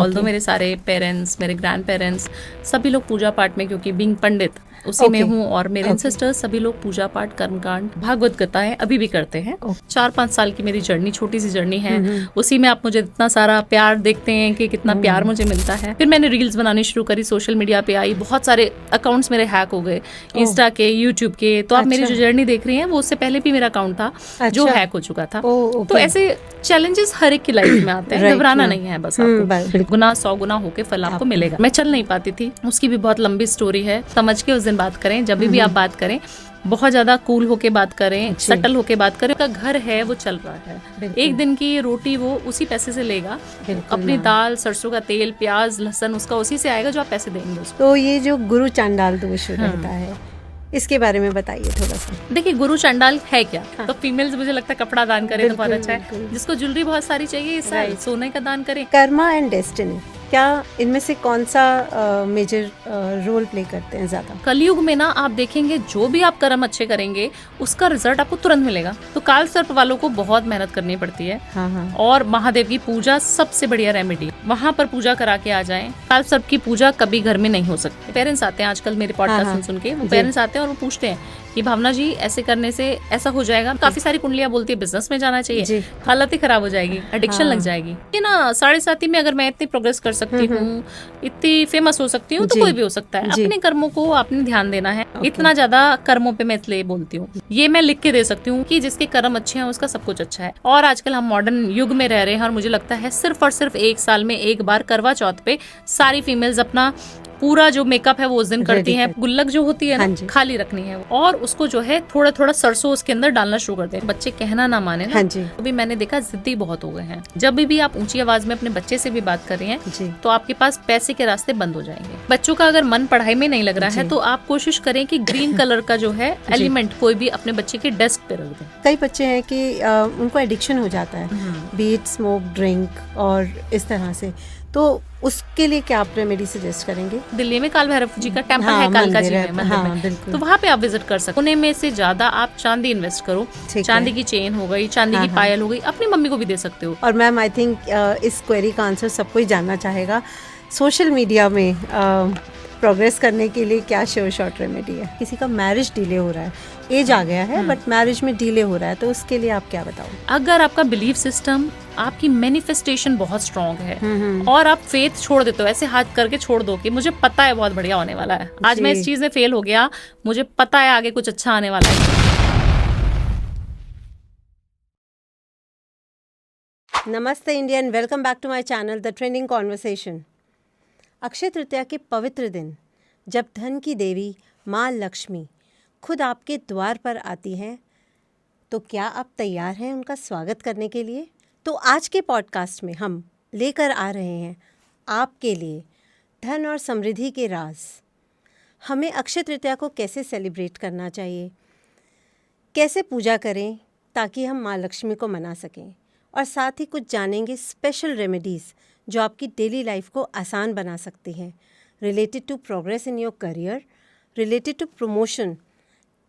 Although मेरे सारे parents, मेरे ग्रैंड पेरेंट्स सभी लोग पूजा पाठ में, क्योंकि बीइंग पंडित उसी में हूँ, और मेरे एंसेस्टर्स सभी लोग पूजा पाठ, कर्मकांड, भागवत गीताएं अभी भी करते हैं। 4-5 साल की मेरी जर्नी, छोटी सी जर्नी है, उसी में आप मुझे इतना सारा प्यार देखते हैं कि कितना प्यार मुझे मिलता है। फिर मैंने रील्स बनानी शुरू करी, सोशल मीडिया पे आई, बहुत सारे अकाउंट्स मेरे हैक हो गए, इंस्टा के, यूट्यूब के। तो आप मेरी जो जर्नी देख रही हैं वो उससे पहले भी मेरा अकाउंट था जो हैक हो चुका था। तो ऐसे चैलेंजेस हर एक की लाइफ में आते हैं, घबराना नहीं है, बस आपको गुना 100 गुना होके फल आपको मिलेगा। मैं चल नहीं पाती थी, उसकी भी बहुत लंबी स्टोरी है, समझ के उस दिन बात करें, जब भी आप बात करें बहुत ज्यादा कूल होके बात करें, सटल होके बात करें। उसका घर है, वो चल रहा है, एक दिन की रोटी वो उसी पैसे से लेगा, अपनी दाल, सरसों का तेल, प्याज, लहसुन उसका उसी से आएगा जो आप पैसे देंगे उसको। तो ये जो गुरु चांडाल दोष रहता है, इसके बारे में बताइए थोड़ा सा। देखिए, गुरु चांडाल है क्या? तो फीमेल्स मुझे लगता है कपड़ा दान करे तो बहुत अच्छा है, जिसको ज्वेलरी बहुत सारी चाहिए इस साल सोने का दान करें। कर्मा एंड डेस्टिनी, क्या इनमें से कौन सा मेजर रोल प्ले करते हैं ज्यादा? कलयुग में ना आप देखेंगे जो भी आप कर्म अच्छे करेंगे उसका रिजल्ट आपको तुरंत मिलेगा। तो काल सर्प वालों को बहुत मेहनत करनी पड़ती है। और महादेव की पूजा सबसे बढ़िया रेमेडी, वहाँ पर पूजा करा के आ जाएं। काल सर्प की पूजा कभी घर में नहीं हो सकती। पेरेंट्स आते हैं आजकल मेरे पॉडकास्ट सुन के, वो पेरेंट्स आते हैं और वो पूछते हैं कि भावना जी ऐसे करने से ऐसा हो जाएगा। काफी सारी कुंडलियां बोलती है बिजनेस में जाना चाहिए, हालत ही खराब हो जाएगी, एडिक्शन लग जाएगी। कि ना 7.5 में अगर मैं इतनी प्रोग्रेस कर सकती हूँ, इतनी फेमस हो सकती हूँ, तो कोई भी हो सकता है। अपने कर्मों को आपने ध्यान देना है। इतना ज्यादा कर्मों पे मैं इसलिए बोलती हूँ, ये मैं लिख के दे सकती हूँ कि जिसके कर्म अच्छे हैं उसका सब कुछ अच्छा है। और आजकल हम मॉडर्न युग में रह रहे हैं, और मुझे लगता है सिर्फ और सिर्फ 1 साल में एक बार करवा चौथ पे सारी फीमेल्स अपना पूरा जो मेकअप है वो उस दिन करती हैं। गुल्लक जो होती है ना, खाली रखनी है, और उसको जो है थोड़ा थोड़ा सरसों उसके अंदर डालना शुरू कर दे। बच्चे कहना ना माने ना, अभी मैंने देखा जिद्दी बहुत हो गए हैं। जब भी आप ऊंची आवाज में अपने बच्चे से भी बात कर रही हैं तो आपके पास पैसे के रास्ते बंद हो जाएंगे। बच्चों का अगर मन पढ़ाई में नहीं लग रहा है तो आप कोशिश करें कि ग्रीन कलर का जो है एलिमेंट कोई भी अपने बच्चे के डेस्क पे रख दें। कई बच्चे हैं कि उनको एडिक्शन हो जाता है, बीट, स्मोक, ड्रिंक और इस तरह से, तो उसके लिए क्या आप रेमेडी सजेस्ट करेंगे? दिल्ली में काल भैरव जी का टेम्पल है, कालका जी है मंदिर में, तो वहाँ पे आप विजिट कर सकते। पुणे में से ज्यादा आप चांदी इन्वेस्ट करो, चांदी की चेन हो गई, चांदी की पायल हो गई, अपनी मम्मी को भी दे सकते हो। और मैम आई थिंक इस क्वेरी का आंसर सब कोई जानना चाहेगा, सोशल मीडिया में प्रोग्रेस करने के लिए क्या श्योर शॉर्ट रेमेडी है? किसी का मैरिज डिले हो रहा है, एज आ गया है बट मैरिज में डिले हो रहा है, तो उसके लिए आप क्या बताओ? अगर आपका बिलीफ सिस्टम, आपकी मैनिफेस्टेशन बहुत स्ट्रांग है और आप फेथ छोड़ देते हो, ऐसे हाथ करके छोड़ दो कि मुझे पता है बहुत बढ़िया होने वाला है, आज मैं इस चीज में फेल हो गया, मुझे पता है आगे कुछ अच्छा आने वाला है। नमस्ते India and welcome back to my channel the trending conversation. Akshaya Tritiya के पवित्र दिन, जब धन की देवी माँ लक्ष्मी खुद आपके द्वार पर आती हैं, तो क्या आप तैयार हैं उनका स्वागत करने के लिए? तो आज के पॉडकास्ट में हम लेकर आ रहे हैं आपके लिए धन और समृद्धि के राज। हमें अक्षय तृतीया को कैसे सेलिब्रेट करना चाहिए, कैसे पूजा करें ताकि हम माँ लक्ष्मी को मना सकें, और साथ ही कुछ जानेंगे स्पेशल रेमेडीज़ जो आपकी डेली लाइफ को आसान बना सकती हैं, related to progress in your career, related to promotion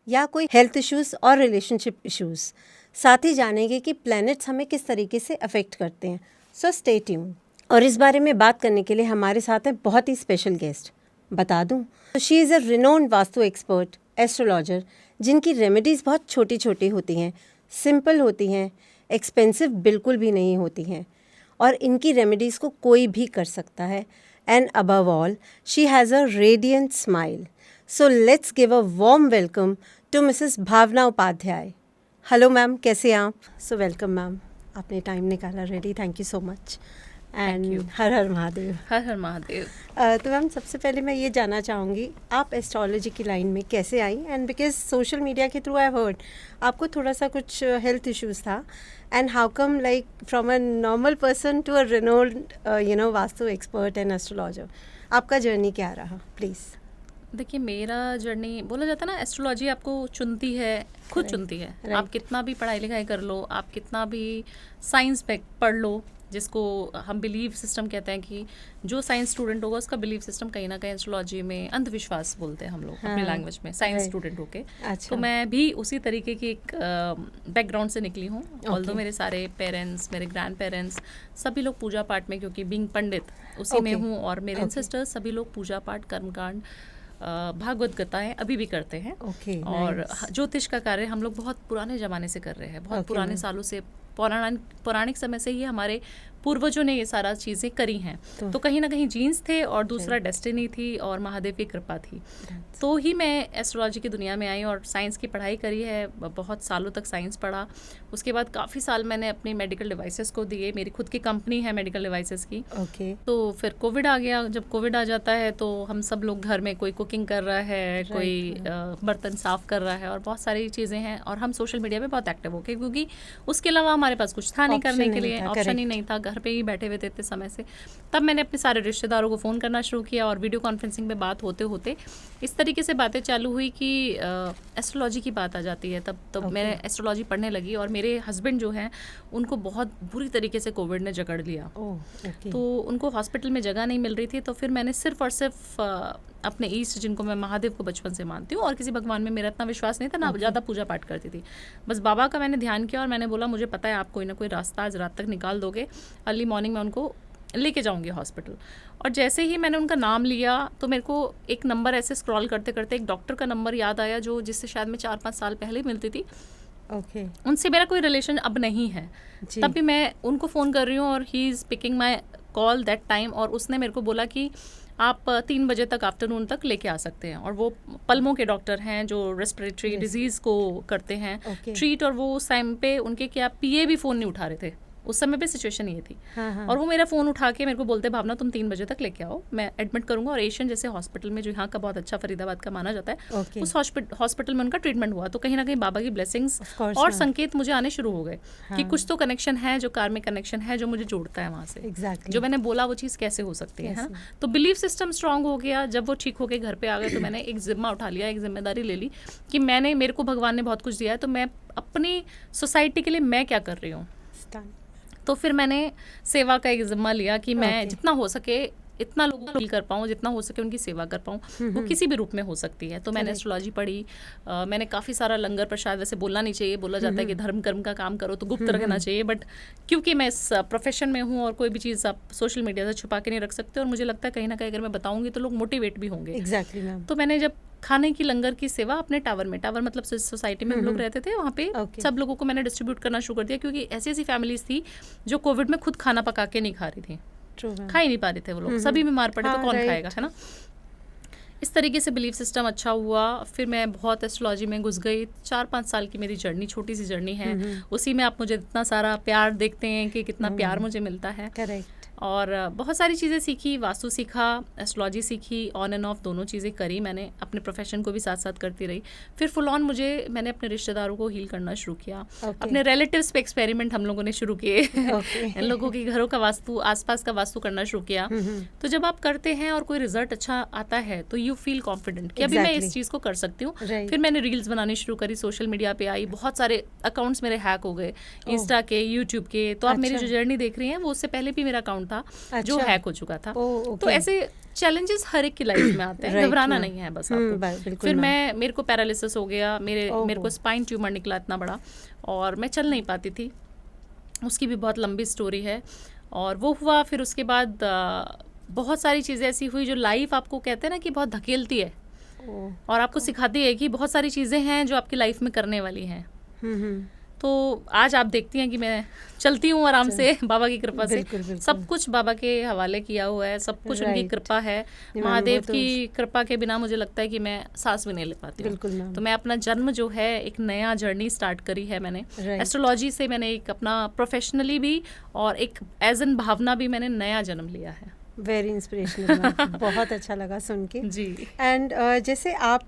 या कोई हेल्थ इश्यूज़ और रिलेशनशिप इश्यूज़। साथ ही जानेंगे कि प्लैनेट्स हमें किस तरीके से अफेक्ट करते हैं। So stay tuned. और इस बारे में बात करने के लिए हमारे साथ है बहुत ही स्पेशल गेस्ट। बता दूं, she is a renowned vastu expert, astrologer, जिनकी रेमेडीज़ बहुत छोटी छोटी होती हैं, सिंपल होती हैं, एक्सपेंसिव बिल्कुल भी नहीं होती हैं, और इनकी रेमेडीज़ को कोई भी कर सकता है। And above all, she has a radiant smile. So let's give a warm welcome to Mrs Bhavna Upadhyay. Hello ma'am, कैसे हैं आप? सो वेलकम मैम, आपने टाइम निकाला ready, thank you so much. And Har Har Mahadev. Har Har Mahadev. तो मैम, सबसे पहले मैं ये जानना चाहूँगी आप एस्ट्रोलॉजी की लाइन में कैसे आई? एंड बिकॉज सोशल मीडिया के थ्रू आई हर्ड आपको थोड़ा सा कुछ हेल्थ इश्यूज़ था, and how come like from a normal person to a renowned vastu expert and astrologer, आपका जर्नी क्या रहा प्लीज़? देखिए, मेरा जर्नी, बोला जाता है ना, एस्ट्रोलॉजी आपको चुनती है, खुद चुनती है। आप कितना भी पढ़ाई लिखाई कर लो, आप कितना भी साइंस पे पढ़ लो, जिसको हम बिलीव सिस्टम कहते हैं कि जो साइंस स्टूडेंट होगा उसका बिलीव सिस्टम कहीं ना कहीं एस्ट्रोलॉजी में अंधविश्वास बोलते हैं हम लोग अपनी लैंग्वेज में, साइंस स्टूडेंट होके। तो मैं भी उसी तरीके की एक बैकग्राउंड से निकली हूँ। ऑल्दो मेरे सारे पेरेंट्स, मेरे ग्रैंड पेरेंट्स सभी लोग पूजा पाठ में, क्योंकि बीइंग पंडित उसी में हूँ, और मेरे सिस्टर्स सभी लोग पूजा पाठ, कर्मकांड, भागवत गीताएं अभी भी करते हैं। और ज्योतिष का कार्य हम लोग बहुत पुराने ज़माने से कर रहे हैं, बहुत पुराने सालों से, पौराणिक समय से ही हमारे पूर्वजों ने ये सारा चीज़ें करी हैं। तो कहीं ना कहीं जीन्स थे और दूसरा डेस्टिनी थी और महादेव की कृपा थी। तो ही मैं एस्ट्रोलॉजी की दुनिया में आई और साइंस की पढ़ाई करी है, बहुत सालों तक साइंस पढ़ा। उसके बाद काफ़ी साल मैंने अपनी मेडिकल डिवाइसेस को दिए, मेरी खुद की कंपनी है मेडिकल डिवाइसेस की। तो फिर कोविड आ गया। जब कोविड आ जाता है तो हम सब लोग घर में, कोई कुकिंग कर रहा है, कोई बर्तन साफ कर रहा है, और बहुत सारी चीज़ें हैं, और हम सोशल मीडिया पे बहुत एक्टिव हो गए, क्योंकि उसके अलावा हमारे पास कुछ था नहीं करने के लिए, ऑप्शन ही नहीं था, घर पे ही बैठे हुए थे इतने समय से। तब मैंने अपने सारे रिश्तेदारों को फ़ोन करना शुरू किया, और वीडियो कॉन्फ्रेंसिंग पे बात होते होते इस तरीके से बातें चालू हुई कि एस्ट्रोलॉजी की बात आ जाती है। तब मैं एस्ट्रोलॉजी पढ़ने लगी, और मेरे हस्बैंड जो हैं उनको बहुत बुरी तरीके से कोविड ने जकड़ लिया। तो उनको हॉस्पिटल में जगह नहीं मिल रही थी। तो फिर मैंने सिर्फ और सिर्फ अपने ईष्ट, जिनको मैं महादेव को बचपन से मानती हूँ, और किसी भगवान में मेरा इतना विश्वास नहीं था, ना ज़्यादा पूजा पाठ करती थी, बस बाबा का मैंने ध्यान किया, और मैंने बोला मुझे पता है आप कोई ना कोई रास्ता आज रात तक निकाल दोगे, अर्ली मॉर्निंग में उनको लेके जाऊंगी हॉस्पिटल। और जैसे ही मैंने उनका नाम लिया तो मेरे को एक नंबर ऐसे स्क्रॉल करते करते एक डॉक्टर का नंबर याद आया, जो जिससे शायद मैं 4-5 साल पहले मिलती थी। उनसे मेरा कोई रिलेशन अब नहीं है। तब भी मैं उनको फ़ोन कर रही हूँ, और he is picking my call that time, और उसने मेरे को बोला कि आप 3 बजे तक आफ्टरनून तक लेके आ सकते हैं। और वो पल्मों के डॉक्टर हैं जो रेस्पिरेटरी डिजीज़ को करते हैं ट्रीट, और वो उस टाइम पे उनके क्या पीए भी फ़ोन नहीं उठा रहे थे, उस समय पे सिचुएशन ये थी। और वो मेरा फ़ोन उठा के मेरे को बोलते, भावना तुम 3 बजे तक लेके आओ, मैं एडमिट करूंगा। और एशियन जैसे हॉस्पिटल में, जो यहाँ का बहुत अच्छा फरीदाबाद का माना जाता है, उस हॉस्पिटल में उनका ट्रीटमेंट हुआ। तो कहीं ना कहीं बाबा की ब्लेसिंग्स और संकेत मुझे आने शुरू हो गए कि कुछ तो कनेक्शन है, जो कार्मिक कनेक्शन है, जो मुझे जोड़ता है वहाँ से। जो मैंने बोला वो चीज़ कैसे हो सकती है। तो बिलीफ सिस्टम स्ट्रांग हो गया। जब वो ठीक हो के घर पे आ गए तो मैंने एक जिम्मा उठा लिया, एक जिम्मेदारी ले ली कि मेरे को भगवान ने बहुत कुछ दिया है, तो मैं अपनी सोसाइटी के लिए मैं क्या कर रही हूँ। तो फिर मैंने सेवा का एक जिम्मा लिया कि मैं जितना हो सके इतना लोगों को फील कर पाऊँ, जितना हो सके उनकी सेवा कर पाऊँ, वो किसी भी रूप में हो सकती है। तो मैंने एस्ट्रोलॉजी पढ़ी, मैंने काफ़ी सारा लंगर प्रसाद, वैसे बोलना नहीं चाहिए, बोला जाता है कि धर्म कर्म का काम करो तो गुप्त रखना चाहिए, बट क्योंकि मैं इस प्रोफेशन में हूँ और कोई भी चीज़ आप सोशल मीडिया से छुपा के नहीं रख सकते, और मुझे लगता है कहीं ना कहीं अगर मैं बताऊँगी तो लोग मोटिवेट भी होंगे। तो मैंने जब खाने की लंगर की सेवा अपने टावर मतलब सोसाइटी में हम लोग रहते थे, वहाँ पे सब लोगों को मैंने डिस्ट्रीब्यूट करना शुरू कर दिया, क्योंकि ऐसी ऐसी फैमिलीज थी जो कोविड में खुद खाना पका के नहीं खा रही थी, खा ही नहीं पा रहे थे वो लोग, सभी बीमार पड़े तो कौन खाएगा, है ना। इस तरीके से बिलीफ सिस्टम अच्छा हुआ। फिर मैं बहुत एस्ट्रोलॉजी में घुस गई। 4-5 साल की मेरी जर्नी, छोटी सी जर्नी है, उसी में आप मुझे इतना सारा प्यार देखते हैं कि कितना प्यार मुझे मिलता है। और बहुत सारी चीज़ें सीखी, वास्तु सीखा, एस्ट्रोलॉजी सीखी, ऑन एंड ऑफ दोनों चीज़ें करी मैंने, अपने प्रोफेशन को भी साथ साथ करती रही। फिर फुल ऑन मैंने अपने रिश्तेदारों को हील करना शुरू किया, अपने रिलेटिव्स पे एक्सपेरिमेंट हम लोगों ने शुरू किए। इन लोगों के घरों का वास्तु, आसपास का वास्तु करना शुरू किया। तो जब आप करते हैं और कोई रिजल्ट अच्छा आता है तो यू फील कॉन्फिडेंट कि अभी मैं इस चीज़ को कर सकती हूँ। फिर मैंने रील्स बनानी शुरू करी, सोशल मीडिया पे आई, बहुत सारे अकाउंट्स मेरे हैक हो गए, इंस्टा के, यूट्यूब के। तो आप मेरी जो जर्नी देख रही हैं वो उससे पहले भी मेरा अकाउंट था जो हैक हो चुका था। तो ऐसे चैलेंजेस हर एक की लाइफ में आते हैं, घबराना नहीं है बस आपको। फिर मेरे को पैरालिसिस हो गया, मेरे को स्पाइन ट्यूमर निकला इतना बड़ा, और मैं चल नहीं पाती थी, उसकी भी बहुत लंबी स्टोरी है। और वो हुआ, फिर उसके बाद बहुत सारी चीज़ें ऐसी हुई जो लाइफ आपको कहते हैं ना कि बहुत धकेलती है और आपको सिखाती है कि बहुत सारी चीज़ें हैं जो आपकी लाइफ में करने वाली हैं। तो आज आप देखती हैं कि मैं चलती हूँ आराम से, बाबा की कृपा से। सब कुछ बाबा के हवाले किया हुआ है, सब कुछ उनकी कृपा है। महादेव की कृपा के बिना मुझे लगता है कि मैं सांस भी नहीं ले पाती हूँ। तो मैं अपना जन्म जो है, एक नया जर्नी स्टार्ट करी है मैंने एस्ट्रोलॉजी से। मैंने एक अपना प्रोफेशनली भी और एक एज एन भावना भी मैंने नया जन्म लिया है। वेरी इंस्पिरेशनल, बहुत अच्छा लगा सुन के जी। एंड जैसे आप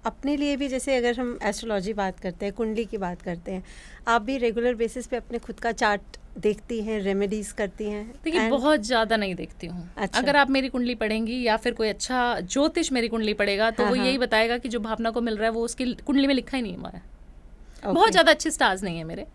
अपने लिए भी, जैसे अगर हम एस्ट्रोलॉजी बात करते हैं, कुंडली की बात करते हैं, आप भी रेगुलर बेसिस पे अपने खुद का चार्ट देखती हैं, रेमेडीज करती हैं? देखिए बहुत ज़्यादा नहीं देखती हूँ। अच्छा। अगर आप मेरी कुंडली पढ़ेंगी या फिर कोई अच्छा ज्योतिष मेरी कुंडली पढ़ेगा तो वो यही बताएगा कि जो भावना को मिल रहा है वो उसकी कुंडली में लिखा ही नहीं हुआ है। बहुत ज़्यादा अच्छे स्टार्स नहीं है मेरे।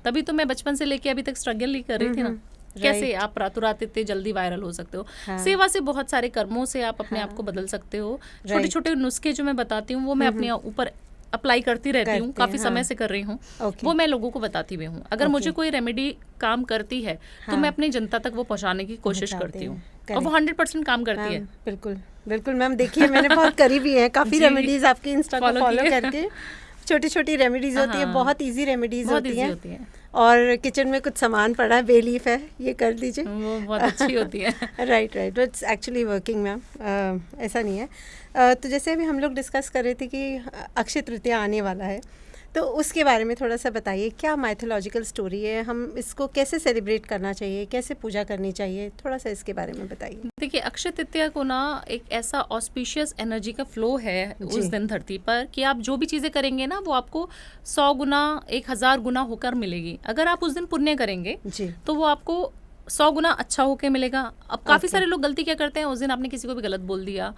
तभी तो मैं बचपन से लेके अभी तक स्ट्रगल ही कर रही थी ना। कैसे आप रातों रात इतने जल्दी वायरल हो सकते हो। सेवा से, बहुत सारे कर्मों से आप अपने आप को बदल सकते हो। छोटे छोटे नुस्खे जो मैं बताती हूँ वो मैं अपने ऊपर अप्लाई करती रहती हूँ, काफी समय से कर रही हूँ। वो मैं लोगों को बताती भी हूँ। अगर मुझे कोई रेमेडी काम करती है तो मैं अपनी जनता तक वो पहुँचाने की कोशिश करती हूँ और वो 100% काम करती है। बिल्कुल बिल्कुल मैम, देखिए मैंने बहुत करी भी है, काफी रेमेडीज आपके इंस्टा को फॉलो करके। छोटी छोटी रेमेडीज होती है, बहुत इजी रेमेडीज होती है। और किचन में कुछ सामान पड़ा है, बे लीफ है, ये कर दीजिए, वो बहुत अच्छी होती है। Right it's actually working ma'am, ऐसा नहीं है। तो जैसे अभी हम लोग डिस्कस कर रहे थे कि अक्षय तृतीया आने वाला है, तो उसके बारे में थोड़ा सा बताइए, क्या माइथोलॉजिकल स्टोरी है, हम इसको कैसे सेलिब्रेट करना चाहिए, कैसे पूजा करनी चाहिए, थोड़ा सा इसके बारे में बताइए। देखिए, अक्षय तृतीया को ना एक ऐसा ऑस्पिशियस एनर्जी का फ्लो है उस दिन धरती पर कि आप जो भी चीज़ें करेंगे ना वो आपको 100 गुना 1000 गुना होकर मिलेगी। अगर आप उस दिन पुण्य करेंगे तो वो आपको 100 गुना अच्छा होकर मिलेगा। अब काफ़ी सारे लोग गलती क्या करते हैं, उस दिन आपने किसी को भी गलत बोल दिया।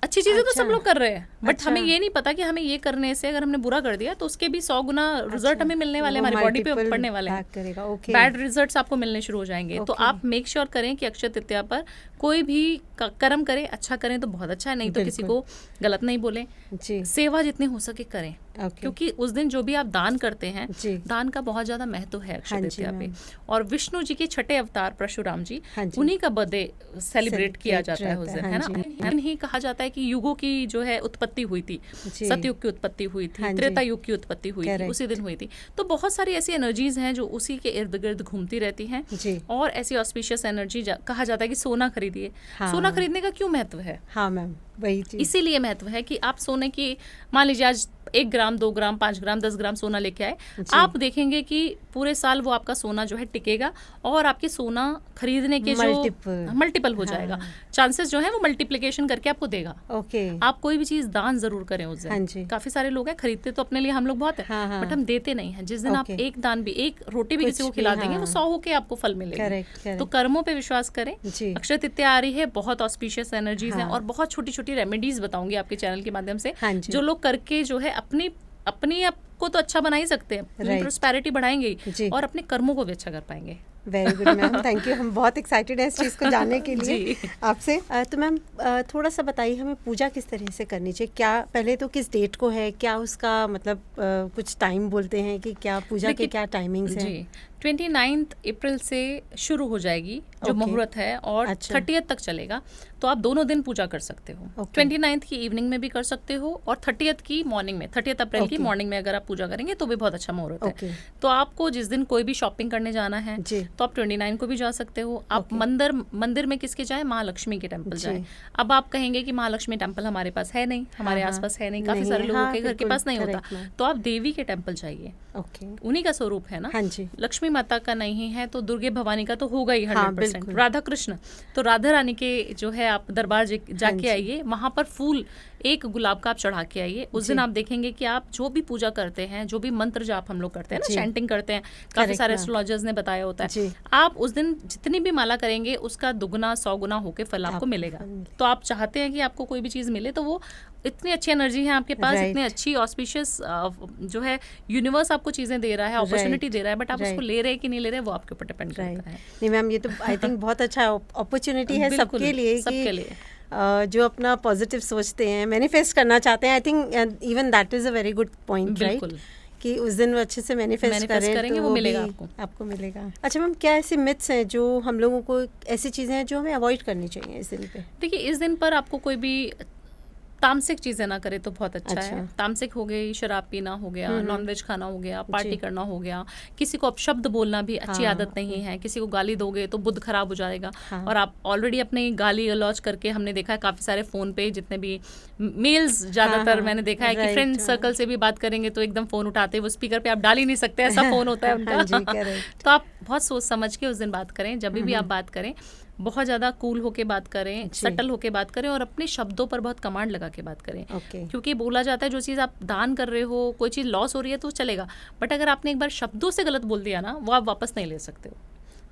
अच्छी चीजें तो सब लोग कर रहे हैं, बट हमें ये नहीं पता कि हमें ये करने से अगर हमने बुरा कर दिया तो उसके भी 100 गुना रिजल्ट हमें मिलने वाले, हमारी बॉडी पे पड़ने वाले हैं, बैड रिजल्ट्स आपको मिलने शुरू हो जाएंगे। तो आप मेक श्योर करें कि अक्षय तृतीया पर कोई भी कर्म करें, अच्छा करें तो बहुत अच्छा है, नहीं तो किसी को गलत नहीं बोलें। सेवा जितनी हो सके करें, क्योंकि उस दिन जो भी आप दान करते हैं, दान का बहुत ज्यादा महत्व है अक्षय तृतीया पे। और विष्णु जी के छठे अवतार परशुराम जी, उन्हीं का बर्थडे सेलिब्रेट किया जाता है उस दिन, है ना। इन्हीं कहा जाता है कि युगों की जो है उत्पत्ति हुई थी, सतयुग की उत्पत्ति हुई थी, त्रेता युग की उत्पत्ति हुई थी, उसी दिन हुई थी। तो बहुत सारी ऐसी एनर्जीज हैं जो उसी के इर्द गिर्द घूमती रहती हैं। और ऐसी ऑस्पिशियस एनर्जी कहा जाता है कि सोना खरीदिए। सोना खरीदने का क्यों महत्व है? हाँ मैम, वही चीज इसीलिए महत्व है कि आप सोने की, मान लीजिए आज 1 ग्राम 2 ग्राम 5 ग्राम 10 ग्राम सोना लेके आए, आप देखेंगे कि पूरे साल वो आपका सोना जो है टिकेगा और आपके सोना खरीदने के जो मल्टीपल हो जाएगा, चांसेस जो है वो मल्टीप्लिकेशन करके आपको देगा। आप कोई भी चीज दान जरूर करें उस दिन। काफी सारे लोग हैं, खरीदते तो अपने लिए हम लोग बहुत है, बट हम देते नहीं है। जिस दिन आप एक दान भी, एक रोटी भी किसी को खिला देंगे, वो 100 होके आपको फल मिलेगा। तो कर्मों पे विश्वास करें। अक्षय तृतीया आ रही है, बहुत ऑस्पिशियस एनर्जीज हैं और बहुत छोटी छोटी रेमेडीज बताऊंगी आपके चैनल के माध्यम से, जो लोग करके जो है अपनी आप को तो अच्छा बना ही सकते हैं, प्रोस्पेरिटी बढ़ाएंगे और अपने कर्मों को भी अच्छा कर पाएंगे। Very good ma'am, thank you. हम बहुत एक्साइटेड हैं इस चीज़ को जानने के लिए आपसे। तो मैम थोड़ा सा बताइए, हमें पूजा किस तरह से करनी चाहिए? क्या पहले तो किस डेट को है, क्या उसका मतलब कुछ टाइम बोलते हैं कि क्या पूजा के क्या टाइमिंग्स हैं? 29 अप्रैल से शुरू हो जाएगी जो मुहूर्त है और 30th तक चलेगा। तो आप दोनों दिन पूजा कर सकते हो। 29 की इवनिंग में भी कर सकते हो और 30th की मॉर्निंग में, 30th अप्रैल की मॉर्निंग में अगर आप पूजा करेंगे तो भी बहुत अच्छा मुहूर्त है। तो आपको जिस दिन कोई भी शॉपिंग करने जाना है तो आप 29 को भी जा सकते हो। आप मंदिर में किसके जाए? महालक्ष्मी के टेम्पल जाए। अब आप कहेंगे कि महालक्ष्मी टेम्पल हमारे पास है नहीं, हमारे आसपास है नहीं, काफी सारे लोगों के घर के पास नहीं होता, तो आप देवी के टेम्पल जाइए, उन्हीं का स्वरूप है ना। लक्ष्मी माता का नहीं है तो दुर्गे भवानी का तो होगा ही 100%। राधा कृष्ण, तो राधा रानी के जो है आप दरबार जाके आइए, वहां पर फूल एक गुलाब का आप चढ़ा के आइए। उस दिन आप देखेंगे कि आप जो भी पूजा करते हैं, जो भी मंत्र जाप हम लोग करते हैं ना, चैंटिंग करते हैं, काफी सारे एस्ट्रोलॉजर्स ने बताया होता है, आप उस दिन जितनी भी माला करेंगे उसका दुगना 100 गुना होके फल आपको मिलेगा। तो आप चाहते हैं कि आपको कोई भी चीज मिले, तो वो इतनी अच्छी एनर्जी है आपके पास, इतनी अच्छी ऑस्पिशियस जो है यूनिवर्स आपको चीजें दे रहा है, अपॉर्चुनिटी दे रहा है, बट आप उसको ले रहे हैं कि नहीं ले रहे, वो आपके ऊपर डिपेंड करता है। नहीं मैम, ये तो आई थिंक बहुत अच्छा अपॉर्चुनिटी है सबके लिए, जो अपना पॉजिटिव सोचते हैं, मैनिफेस्ट करना चाहते हैं। I think even that is a very good point, right, कि उस दिन वो अच्छे से मैनिफेस्ट करेंगे तो वो मिलेगा आपको मिलेगा। अच्छा मैम, क्या ऐसे मिथ्स हैं जो हम लोगों को, ऐसी चीज़ें हैं जो हमें अवॉइड करनी चाहिए इस दिन पे? देखिए, इस दिन पर आपको कोई भी तामसिक चीजें ना करे तो बहुत अच्छा है। तामसिक हो गई, शराब पीना हो गया, नॉनवेज खाना हो गया, पार्टी करना हो गया, किसी को अपशब्द बोलना भी अच्छी आदत नहीं है। किसी को गाली दोगे तो बुध खराब हो जाएगा। और आप ऑलरेडी अपनी गाली गलौज करके, हमने देखा है काफी सारे फोन पे जितने भी मेल्स, ज्यादातर मैंने देखा है कि फ्रेंड सर्कल से भी बात करेंगे तो एकदम फोन उठाते, वो स्पीकर पे आप डाल ही नहीं सकते, ऐसा फोन होता है उनका। तो आप बहुत सोच समझ के उस दिन बात करें। जब भी आप बात करें, बहुत ज़्यादा कूल होके बात करें, सटल होके बात करें और अपने शब्दों पर बहुत कमांड लगा के बात करें। क्योंकि बोला जाता है जो चीज़ आप दान कर रहे हो, कोई चीज़ लॉस हो रही है तो चलेगा, बट अगर आपने एक बार शब्दों से गलत बोल दिया ना, वो आप वापस नहीं ले सकते हो।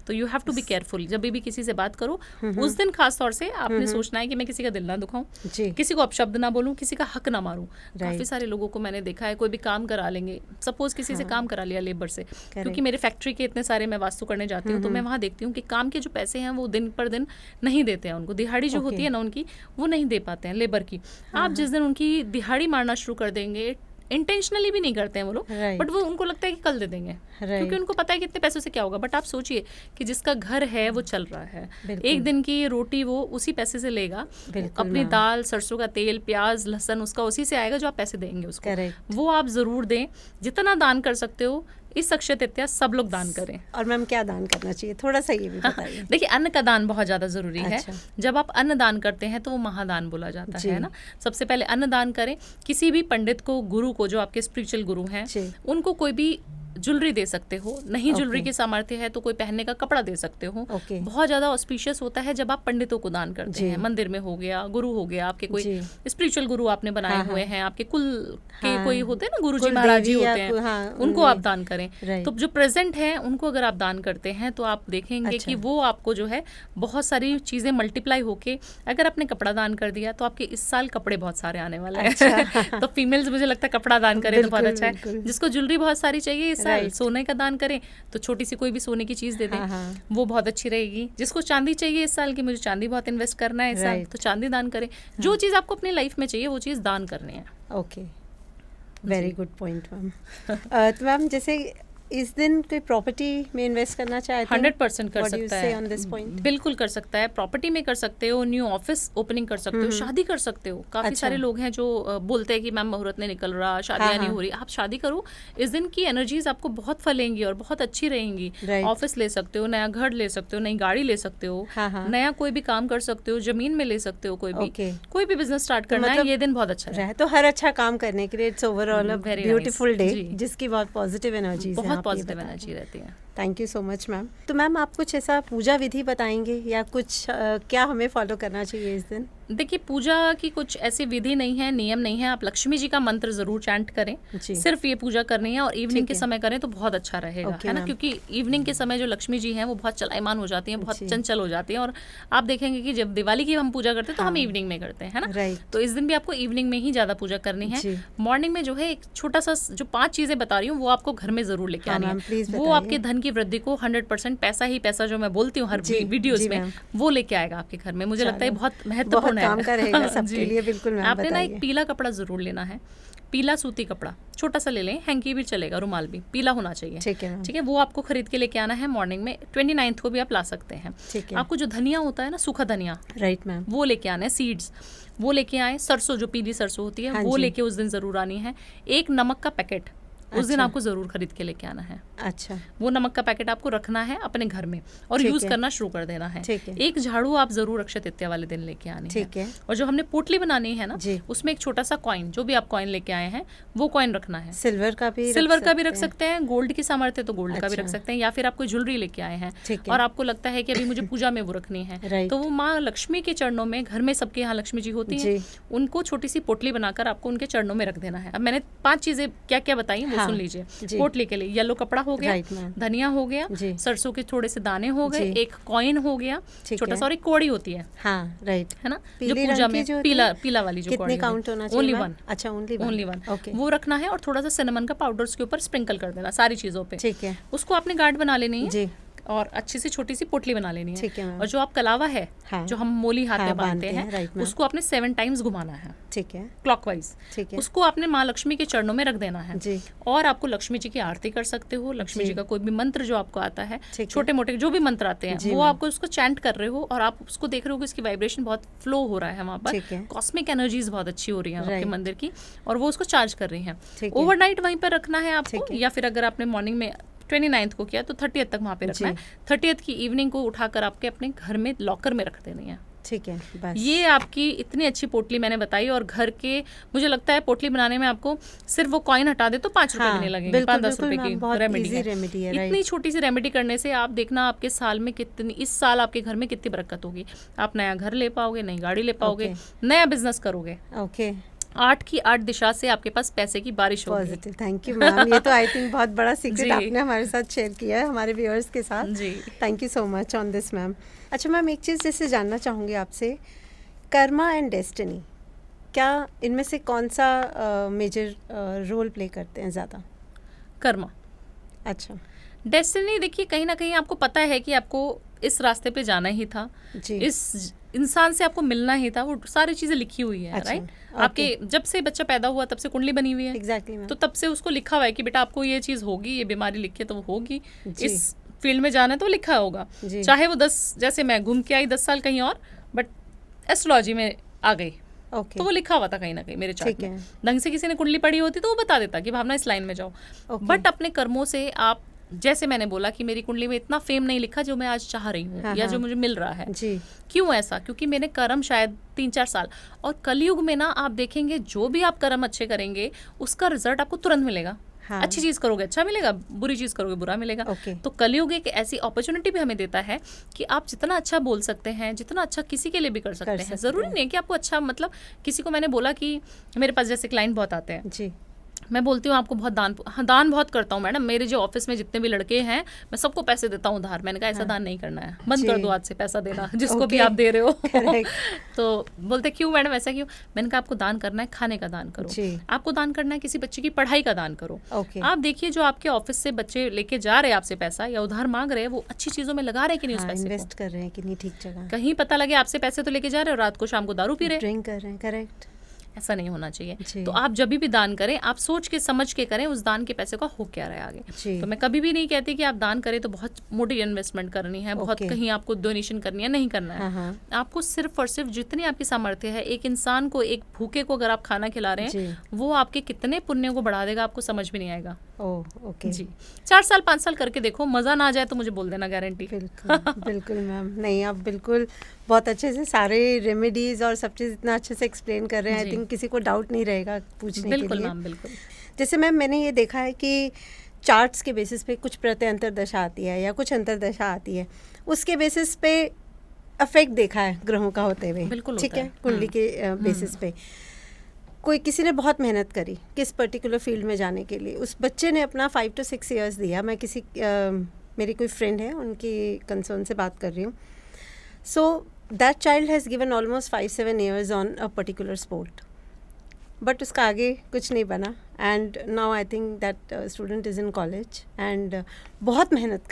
तो you have to be careful जब भी किसी से बात करो उस दिन खास तौर से आपने सोचना है कि मैं किसी का दिल ना दुखाऊं, किसी को अपशब्द ना बोलूं, किसी का हक ना मारूं। काफी सारे लोगों को मैंने देखा है कोई भी काम करा लेंगे, सपोज किसी से काम करा लिया लेबर से, क्योंकि मेरे फैक्ट्री के इतने सारे मैं वास्तु करने जाती हूँ तो मैं वहाँ देखती हूँ कि काम के जो पैसे हैं वो दिन पर दिन नहीं देते हैं उनको, दिहाड़ी जो होती है ना उनकी वो नहीं दे पाते हैं लेबर की। आप जिस दिन उनकी दिहाड़ी मारना शुरू कर देंगे, इंटेंशनली भी नहीं करते हैं वो लोग, बट वो उनको लगता है कि कल दे देंगे क्योंकि उनको पता है कि इतने पैसों से क्या होगा। बट आप सोचिए कि जिसका घर है वो चल रहा है, एक दिन की रोटी वो उसी पैसे से लेगा, अपनी दाल सरसों का तेल प्याज लहसुन उसका उसी से आएगा जो आप पैसे देंगे उसको, वो आप जरूर दें। जितना दान कर सकते हो इस अक्षय तृतीया सब लोग दान करें। और मैम क्या दान करना चाहिए, थोड़ा सा ये भी बताइए। देखिए अन्न का दान बहुत ज़्यादा ज़रूरी है। जब आप अन्न दान करते हैं तो वो महादान बोला जाता है ना। सबसे पहले अन्न दान करें। किसी भी पंडित को, गुरु को, जो आपके स्पिरिचुअल गुरु हैं उनको कोई भी ज्वेलरी दे सकते हो, नहीं ज्वेलरी की सामर्थ्य है तो कोई पहनने का कपड़ा दे सकते हो। बहुत ज्यादा ऑस्पिशियस होता है जब आप पंडितों को दान करते हैं। मंदिर में हो गया, गुरु हो गया, आपके कोई स्पिरिचुअल गुरु आपने बनाए हुए हैं, आपके कुल के कोई होते हैं ना, गुरु जी महाराज जी होते हैं, उनको आप दान करें। तो जो प्रेजेंट है उनको अगर आप दान करते हैं तो आप देखेंगे कि वो आपको जो है बहुत सारी चीजें मल्टीप्लाई होके, अगर आपने कपड़ा दान कर दिया तो आपके इस साल कपड़े बहुत सारे आने वाले हैं। तो फीमेल्स मुझे लगता है कपड़ा दान करें तो बहुत अच्छा है। जिसको ज्वेलरी बहुत सारी चाहिए इस साल, सोने का दान करें तो छोटी सी कोई भी सोने की चीज दे दें, वो बहुत अच्छी रहेगी। जिसको चांदी चाहिए इस साल की, मुझे चांदी बहुत इन्वेस्ट करना है इस साल, तो चांदी दान करें। जो चीज आपको अपनी लाइफ में चाहिए वो चीज दान करनी है। Okay, very good point ma'am. तो मैम जैसे इस दिन कोई प्रॉपर्टी में इन्वेस्ट करना चाहते हैं 100% कर सकता है, बिल्कुल कर सकता है। प्रॉपर्टी में कर सकते हो, न्यू ऑफिस ओपनिंग कर सकते हो, शादी कर सकते हो। काफी सारे लोग हैं जो बोलते हैं कि मैम मुहूर्त नहीं निकल रहा, शादियां नहीं हो रही। आप शादी करो, इस दिन की एनर्जीज आपको बहुत फलेंगी और बहुत अच्छी रहेंगी। ऑफिस ले सकते हो, नया घर ले सकते हो, नई गाड़ी ले सकते हो, नया कोई भी काम कर सकते हो, जमीन में ले सकते हो, कोई भी बिजनेस स्टार्ट करना है, ये दिन बहुत अच्छा है। तो हर अच्छा काम करने के लिए it's overall a beautiful day जिसकी बहुत पॉजिटिव एनर्जीज है, पॉजिटिव एनर्जी रहती है। Thank you so much ma'am. तो मैम आप कुछ ऐसा पूजा विधि बताएंगे या कुछ क्या हमें फॉलो करना चाहिए इस दिन? देखिए पूजा की कुछ ऐसी विधि नहीं है, नियम नहीं है। आप लक्ष्मी जी का मंत्र जरूर चैंट करें, सिर्फ ये पूजा करनी है और इवनिंग के समय करें तो बहुत अच्छा रहेगा, है ना। क्योंकि इवनिंग के समय जो लक्ष्मी जी हैं वो बहुत चलायमान हो जाती हैं, बहुत चंचल हो जाती हैं। और आप देखेंगे कि जब दिवाली की हम पूजा करते हैं तो हम इवनिंग में करते हैं, है ना। तो इस दिन भी आपको इवनिंग में ही ज्यादा पूजा करनी है। मॉर्निंग में जो है एक छोटा सा जो 5 चीजें बता रही हूँ वो आपको घर में जरूर लेके आनी है। वो आपके धन की वृद्धि को 100% पैसा ही पैसा जो मैं बोलती हूँ हर वीडियोस में, वो लेके आएगा आपके घर में। मुझे लगता है बहुत महत्वपूर्ण है सबके लिए। बिल्कुल आपने ना एक पीला कपड़ा जरूर लेना है, पीला सूती कपड़ा छोटा सा ले लें, हैंकी भी चलेगा, रुमाल भी पीला होना चाहिए। ठीक है, वो आपको खरीद के लेके आना है। मॉर्निंग में 29 को भी आप ला सकते हैं। आपको जो धनिया होता है ना, सूखा धनिया, राइट मैम, वो लेके आना है, सीड्स वो लेके आए। सरसों, जो पीली सरसों होती है, वो लेके उस दिन जरूर आनी है। एक नमक का पैकेट उस दिन आपको जरूर खरीद के लेके आना है। अच्छा, वो नमक का पैकेट आपको रखना है अपने घर में और यूज करना शुरू कर देना है। एक झाड़ू आप जरूर अक्षय तृतीया वाले दिन लेके आनी है। और जो हमने पोटली बनानी है ना, उसमें एक छोटा सा कॉइन, जो भी आप कॉइन लेके आए हैं वो कॉइन रखना है। सिल्वर का भी रख सकते हैं, गोल्ड की सामर्थ्य तो गोल्ड का भी रख सकते हैं, या फिर आप कोई ज्वेलरी लेके आए हैं और आपको लगता है कि अभी मुझे पूजा में वो रखनी है, तो वो माँ लक्ष्मी के चरणों में, घर में सबके यहाँ लक्ष्मी जी होती है, उनको छोटी सी पोटली बनाकर आपको उनके चरणों में रख देना है। अब मैंने 5 चीजें क्या क्या बताई वो सुन लीजिए। पोटली के लिए येलो कपड़ा हो गया, धनिया हो गया, सरसों के थोड़े से दाने हो गए, एक कॉइन हो गया छोटा सा, और एक कौड़ी होती है, हाँ, राइट, है ना, जो पूजा में पीला वाली जो कौड़ी, काउंट होना चाहिए? ओनली 1। अच्छा, ओनली 1, वो रखना है। और थोड़ा सा सिनेमन का पाउडर उसके ऊपर स्प्रिंकल कर देना सारी चीजों पे। ठीक है, उसको आपने गार्ड बना लेनी है और अच्छी सी छोटी सी पोटली बना लेनी है। और जो आप कलावा है, जो हम मोली हाथ में बांधते हैं, उसको आपने 7 टाइम्स घुमाना है, ठीक है, क्लॉकवाइज। ठीक है, उसको आपने माँ लक्ष्मी के चरणों में रख देना है जी। और आपको लक्ष्मी जी की आरती कर सकते हो, लक्ष्मी जी का कोई भी मंत्र जो आपको आता है, छोटे मोटे जो भी मंत्र आते हैं, वो आपको उसको चैंट कर रहे हो और आप उसको देख रहे हो कि इसकी वाइब्रेशन बहुत फ्लो हो रहा है वहाँ पर, कॉस्मिक एनर्जीज बहुत अच्छी हो रही है आपके मंदिर की, और वो उसको चार्ज कर रही है। ओवरनाइट वहीं पर रखना है आपको, या फिर अगर आपने मॉर्निंग में 29 को किया तो 30th तक वहाँ पे रखना है। 30th की इवनिंग को उठाकर आपके अपने घर में लॉकर में रख देनी है। ठीक है, बस ये आपकी इतनी अच्छी पोटली मैंने बताई। और घर के, मुझे लगता है पोटली बनाने में आपको सिर्फ वो कॉइन हटा दे तो 5 रुपए भी नहीं लगेंगे, 5-10 रुपए की रेमेडी है। इतनी छोटी सी रेमेडी करने से आप देखना आपके साल में कितनी, इस साल आपके घर में कितनी बरकत होगी। आप नया घर ले पाओगे, नई गाड़ी ले पाओगे, नया बिजनेस करोगे। ओके, 8 की 8 दिशा से आपके पास पैसे की बारिश होगी। Positive, thank you ma'am. ये तो आई थिंक बहुत बड़ा सीक्रेट जी। आपने हमारे साथ शेयर किया है हमारे व्यूअर्स के साथ। जी। Thank you so much on this ma'am. अच्छा मैम, एक चीज़ जैसे जानना चाहूँगी आपसे, कर्मा एंड डेस्टिनी, क्या इनमें से कौन सा मेजर रोल प्ले करते हैं ज़्यादा? कर्मा। अच्छा डेस्टिनी देखिए, कहीं ना कहीं आपको पता है कि आपको इस रास्ते पे जाना ही था, जी। इस इंसान से आपको मिलना ही था, वो सारी चीजें लिखी हुई है। अच्छा, राइट, ओके। आपके जब से बच्चा पैदा हुआ तब से कुंडली बनी हुई है। Exactly ma'am. तो तब से उसको लिखा हुआ है कि बेटा आपको ये चीज होगी, ये बीमारी लिखी है तो वो होगी, जी। इस फील्ड में जाना है तो लिखा होगा। जी। चाहे वो 10, जैसे मैं घूम के आई 10 साल कहीं और, बट एस्ट्रोलॉजी में आ गई ओके, तो वो लिखा हुआ था कहीं ना कहीं मेरे चार्ट ठीक है। में। ढंग से किसी ने कुंडली पढ़ी होती तो वो बता देता कि भावना इस लाइन में जाओ। ओके। बट अपने कर्मों से आप, जैसे मैंने बोला कि मेरी कुंडली में इतना फेम नहीं लिखा जो मैं आज चाह रही हूँ, हाँ, या हाँ। जो मुझे मिल रहा है। जी। क्यों ऐसा? क्योंकि मैंने कर्म शायद 3-4 साल, और कलयुग में ना आप देखेंगे जो भी आप कर्म अच्छे करेंगे उसका रिजल्ट आपको तुरंत मिलेगा। हाँ। अच्छी चीज करोगे अच्छा मिलेगा, बुरी चीज करोगे बुरा मिलेगा। ओके। तो कलयुग एक ऐसी अपॉर्चुनिटी भी हमें देता है कि आप जितना अच्छा बोल सकते हैं, जितना अच्छा किसी के लिए भी कर सकते हैं। जरूरी नहीं है कि आपको अच्छा, मतलब किसी को मैंने बोला कि मेरे पास जैसे क्लाइंट बहुत आते हैं, जी। मैं बोलती हूँ आपको बहुत दान बहुत करता हूँ मैडम। मेरे जो ऑफिस में जितने भी लड़के हैं मैं सबको पैसे देता हूँ उधार। मैंने कहा ऐसा दान नहीं करना है, बंद कर जी। दो आज से पैसा देना जिसको भी ओके। आप दे रहे हो। Correct। तो बोलते क्यों मैडम ऐसा क्यों? मैंने कहा आपको दान करना है, खाने का दान करो। जी। आपको दान करना है किसी बच्चे की पढ़ाई का दान करो। ओके। आप देखिए जो आपके ऑफिस से बच्चे लेके जा रहे हैं आपसे पैसा या उधार मांग रहे हैं, वो अच्छी चीजों में लगा रहे हैं कि नहीं उस हाँ, पैसे इन्वेस्ट को? कर रहे हैं कि नहीं ठीक जगह, कहीं पता लगे आपसे पैसे तो लेके जा रहे हो, रात को शाम को दारू पी रहे हैं। ड्रिंक कर रहे हैं। करेक्ट। ऐसा नहीं होना चाहिए। जी। तो आप जब भी दान करें, आप सोच के समझ के करें उस दान के पैसे का हो क्या रहा है आगे। जी। तो मैं कभी भी नहीं कहती कि आप दान करें तो बहुत मोटी इन्वेस्टमेंट करनी है, बहुत ओके। कहीं आपको डोनेशन करनी है, नहीं करना है। हाँ, हाँ। आपको सिर्फ और सिर्फ जितनी आपकी सामर्थ्य है, एक इंसान को, एक भूखे को अगर आप खाना खिला रहे हैं, जी। वो आपके कितने पुण्यों को बढ़ा देगा आपको समझ भी नहीं आएगा। ओह, ओके। जी, 4 साल 5 साल करके देखो, मजा ना आ जाए तो मुझे बोल देना, गारंटी। बिल्कुल बिल्कुल मैम। नहीं, आप बिल्कुल बहुत अच्छे से सारे रेमेडीज और सब चीज़ इतना अच्छे से एक्सप्लेन कर रहे हैं। आई जी। थिंक किसी को डाउट नहीं रहेगा पूछने के बिल्कुल लिए। मैम, बिल्कुल। जैसे मैम, मैंने ये देखा है कि चार्ट्स के बेसिस पे कुछ प्रत्यंतर दशा आती है या कुछ अंतर्दशा आती है, उसके बेसिस पे अफेक्ट देखा है ग्रहों का होते हुए। बिल्कुल ठीक होता है, है। कुंडली के बेसिस पे कोई किसी ने बहुत मेहनत करी किस पर्टिकुलर फील्ड में जाने के लिए, उस बच्चे ने अपना 5 to 6 ईयर्स दिया। मैं किसी मेरी कोई फ्रेंड है, उनकी कंसर्न से बात कर रही हूँ। So that child has given almost 5-7 years on a particular sport, but उसका आगे कुछ नहीं बना। And now I think that student is in college and बहुत मेहनत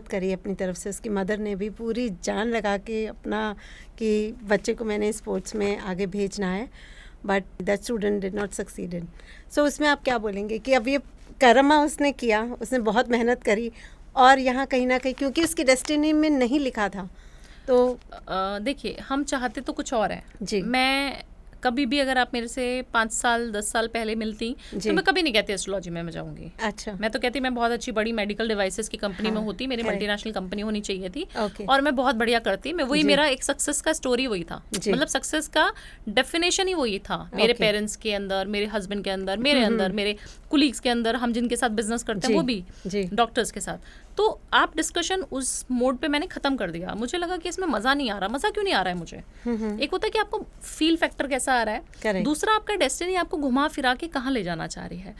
करी अपनी तरफ से। उसकी मदर ने भी पूरी जान लगा के अपना कि बच्चे को मैंने स्पोर्ट्स में आगे भेजना है, but that student did not succeeded. सो उसमें आप क्या बोलेंगे कि अब ये कर्मा उसने किया, उसने बहुत मेहनत करी, और यहाँ कहीं ना कहीं क्योंकि उसकी डेस्टिनी में नहीं लिखा था, तो देखिए हम चाहते तो कुछ और है। जी। मैं कभी भी, अगर आप मेरे से 5 साल 10 साल पहले मिलती जी। तो मैं कभी नहीं कहती एस्ट्रोलॉजी में मैं जाऊंगी। अच्छा। मैं तो कहती मैं बहुत अच्छी बड़ी मेडिकल डिवाइसेस की कंपनी हाँ, में होती, मेरी correct। मल्टीनेशनल कंपनी होनी चाहिए थी, ओके। और मैं बहुत बढ़िया करती। मैं वही, जी। मेरा एक सक्सेस का स्टोरी वही था, जी। मतलब सक्सेस का डेफिनेशन ही वही था। मेरे ओके। पेरेंट्स के अंदर, मेरे हस्बैंड के अंदर, मेरे अंदर, मेरे कुलीग्स के अंदर, हम जिनके साथ बिजनेस करते हैं जी। वो भी, जी। डॉक्टर्स के साथ। तो आप डिस्कशन उस मोड पे मैंने खत्म कर दिया। मुझे लगा कि इसमें मजा नहीं आ रहा। मजा क्यों नहीं आ रहा है मुझे? एक होता है कि आपको फील फैक्टर कैसा आ रहा है, Correct। दूसरा आपका डेस्टिनी आपको घुमा फिरा के कहाँ ले जाना चाह रही है।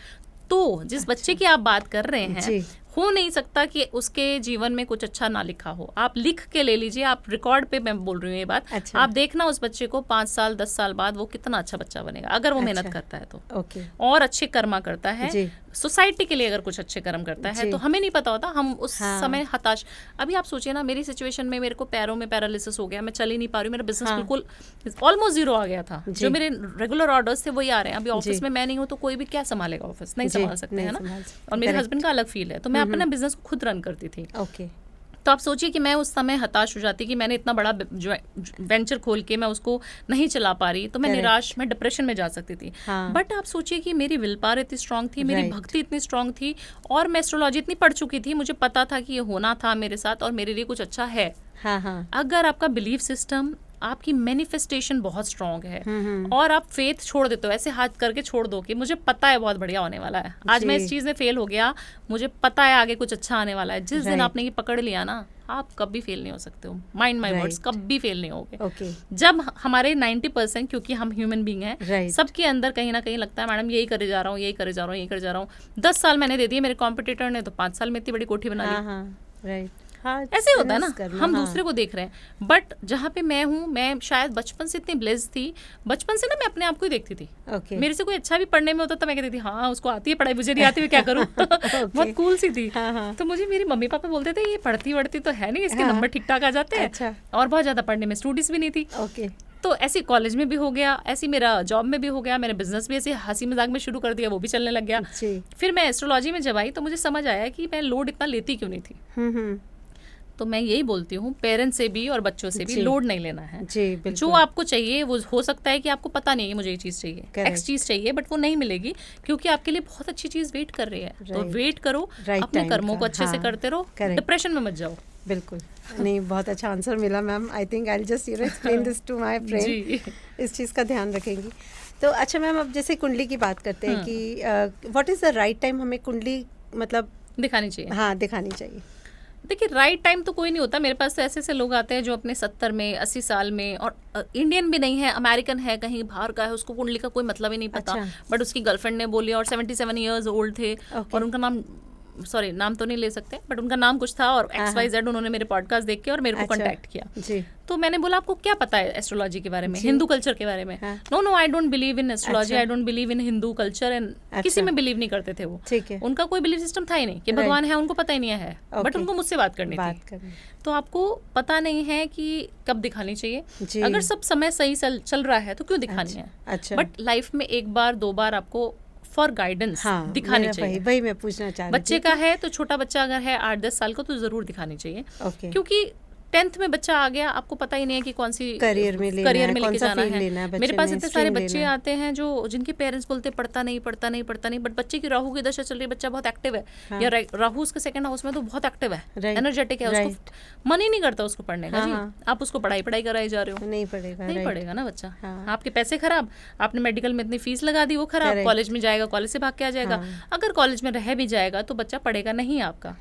तो जिस बच्चे की आप बात कर रहे हैं, जी। हो नहीं सकता कि उसके जीवन में कुछ अच्छा ना लिखा हो। आप लिख के ले लीजिए, आप रिकॉर्ड पे, मैं बोल रही हूँ ये बात। अच्छा। आप देखना उस बच्चे को 5 साल 10 साल बाद वो कितना अच्छा बच्चा बनेगा, अगर वो मेहनत अच्छा। करता है तो, ओके। और अच्छे कर्मा करता है, जी। सोसाइटी के लिए अगर कुछ अच्छे कर्म करता है, जी। तो हमें नहीं पता होता, हम उस हाँ। समय हताश। अभी आप सोचिए ना, मेरी सिचुएशन में मेरे को पैरों में पैरालिसिस हो गया, मैं चल ही नहीं पा रही हूँ, मेरा बिजनेस हाँ। बिल्कुल ऑलमोस्ट जीरो आ गया था। जी। जो मेरे रेगुलर ऑर्डर्स थे वही आ रहे हैं। अभी ऑफिस जी। में मैं नहीं हूँ तो कोई भी क्या संभालेगा ऑफिस? नहीं जी, संभाल सकते नहीं हैं ना। संभाल सकते, और मेरे correct। हस्बैंड का अलग फील है, तो मैं अपना बिजनेस को खुद रन करती थी। ओके। तो आप सोचिए कि मैं उस समय हताश हो जाती कि मैंने इतना बड़ा वेंचर खोल के मैं उसको नहीं चला पा रही, तो मैं Correct। निराश, मैं डिप्रेशन में जा सकती थी। हाँ। बट आप सोचिए कि मेरी विल पावर इतनी स्ट्रांग थी, मेरी Right। भक्ति इतनी स्ट्रांग थी, और मैं एस्ट्रोलॉजी इतनी पढ़ चुकी थी, मुझे पता था कि ये होना था मेरे साथ और मेरे लिए कुछ अच्छा है। हाँ, हाँ। अगर आपका बिलीफ सिस्टम, आपकी मैनिफेस्टेशन बहुत स्ट्रांग है और आप फेथ छोड़ देते हो, ऐसे हाथ करके छोड़ दो कि मुझे पता है बहुत बढ़िया होने वाला है, आज मैं इस चीज में फेल हो गया, मुझे पता है आगे कुछ अच्छा आने वाला है। जिस दिन आपने ये पकड़ लिया ना, आप कभी फेल नहीं हो सकते हो। माइंड माय वर्ड्स, कभी फेल नहीं होगे। जब हमारे 90%, क्योंकि हम ह्यूमन बीइंग हैं, सबके अंदर कहीं ना कहीं लगता है मैडम यही करे जा रहा हूँ, यही करे जा रहा हूँ, यही करे जा रहा हूँ। 10 साल मैंने दे दिए, मेरे कॉम्पिटिटर ने तो 5 साल में इतनी बड़ी कोठी बना ली। ऐसे होता है ना, हम दूसरे को देख रहे हैं। बट जहाँ पे मैं हूँ, मैं शायद बचपन से इतनी ब्लेस्ड थी, बचपन से ना मैं अपने आप को ही देखती थी। मेरे से कोई अच्छा भी पढ़ने में होता तो मैं कहती थी हाँ उसको आती है पढ़ाई, मुझे नहीं आती, मैं क्या करूँ। बहुत कूल सी थी। तो मुझे मेरे मम्मी पापा बोलते थे ये पढ़ती वढ़ती तो है नहीं, इसके नंबर ठीक ठाक आ जाते हैं। और बहुत ज्यादा पढ़ने में स्टूडेंट्स भी नहीं थी। तो ऐसे कॉलेज में भी हो गया, ऐसे मेरा जॉब में भी हो गया, मैंने बिजनेस भी ऐसे हंसी मजाक में शुरू कर दिया, वो भी चलने लग गया। फिर मैं एस्ट्रोलॉजी में जब आई तो मुझे समझ आया कि मैं लोड इतना लेती क्यों नहीं थी। तो मैं यही बोलती हूँ, पेरेंट्स से भी और बच्चों से भी लोड नहीं लेना है। जो आपको चाहिए वो हो सकता है कि आपको पता नहीं है मुझे ये चीज़ चाहिए, एक्स चीज़ चाहिए, बट वो नहीं मिलेगी क्योंकि आपके लिए बहुत अच्छी चीज़ वेट कर रही है। तो वेट करो, अपने कर्मों को अच्छे से करते रहो, डिप्रेशन में मत जाओ। बिल्कुल नहीं, बहुत अच्छा आंसर मिला ma'am. I think I will just explain this to my friend, इस चीज़ का ध्यान रखेंगी। तो अच्छा मैम, अब जैसे कुंडली की बात करते हैं कि what is the right time हमें कुंडली मतलब दिखानी चाहिए? हाँ, दिखानी चाहिए। देखिए राइट टाइम तो कोई नहीं होता, मेरे पास तो ऐसे ऐसे लोग आते हैं जो अपने 70 में 80 साल में, और इंडियन भी नहीं है, अमेरिकन है, कहीं बाहर का है, उसको कुंडली का कोई मतलब ही नहीं पता। बट उसकी गर्लफ्रेंड ने बोली और 77 ईयर्स ओल्ड थे और उनका नाम, सॉरी नाम तो नहीं ले सकते, बट उनका नाम कुछ था और XYZ, उन्होंने मेरे पॉडकास्ट देख के और मेरे को कांटेक्ट किया। तो मैंने बोला आपको क्या पता है एस्ट्रोलॉजी के बारे में, हिंदू कल्चर के बारे में? No I don't believe in astrology, I don't believe in Hindu culture. And किसी में बिलीव नहीं करते थे वो, उनका कोई बिलीव सिस्टम था ही नहीं कि भगवान है, उनको पता ही नहीं है। बट उनको मुझसे बात करनी थी। तो आपको पता नहीं है कि कब दिखानी चाहिए। अगर सब समय सही चल रहा है तो क्यों दिखानी है। बट लाइफ में एक बार 2 बार आपको फॉर गाइडेंस दिखानी चाहिए। वही मैं पूछना चाह रही थी। बच्चे का है तो छोटा बच्चा अगर है 8-10 साल का तो जरूर दिखानी चाहिए। क्योंकि 10th में बच्चा आ गया, आपको पता ही नहीं है कि कौन सी करियर में लेके जाना है। मेरे पास इतने सारे बच्चे आते हैं जो जिनके पेरेंट्स बोलते पढ़ता नहीं, बट बच्चे की राहु की दशा चल रही है, बच्चा बहुत एक्टिव है, या राहु उसके 2nd हाउस में तो बहुत एक्टिव है, एनर्जेटिक है, उसको मन ही नहीं करता उसको पढ़ने का। जी आप उसको पढ़ाई कराई जा रहे हो, नहीं पढ़ेगा ना बच्चा। आपके पैसे खराब, आपने मेडिकल में इतनी फीस लगा दी, वो खराब, कॉलेज में जाएगा, कॉलेज से भाग के आ जाएगा। अगर कॉलेज में रह भी जाएगा तो बच्चा पढ़ेगा नहीं आपका,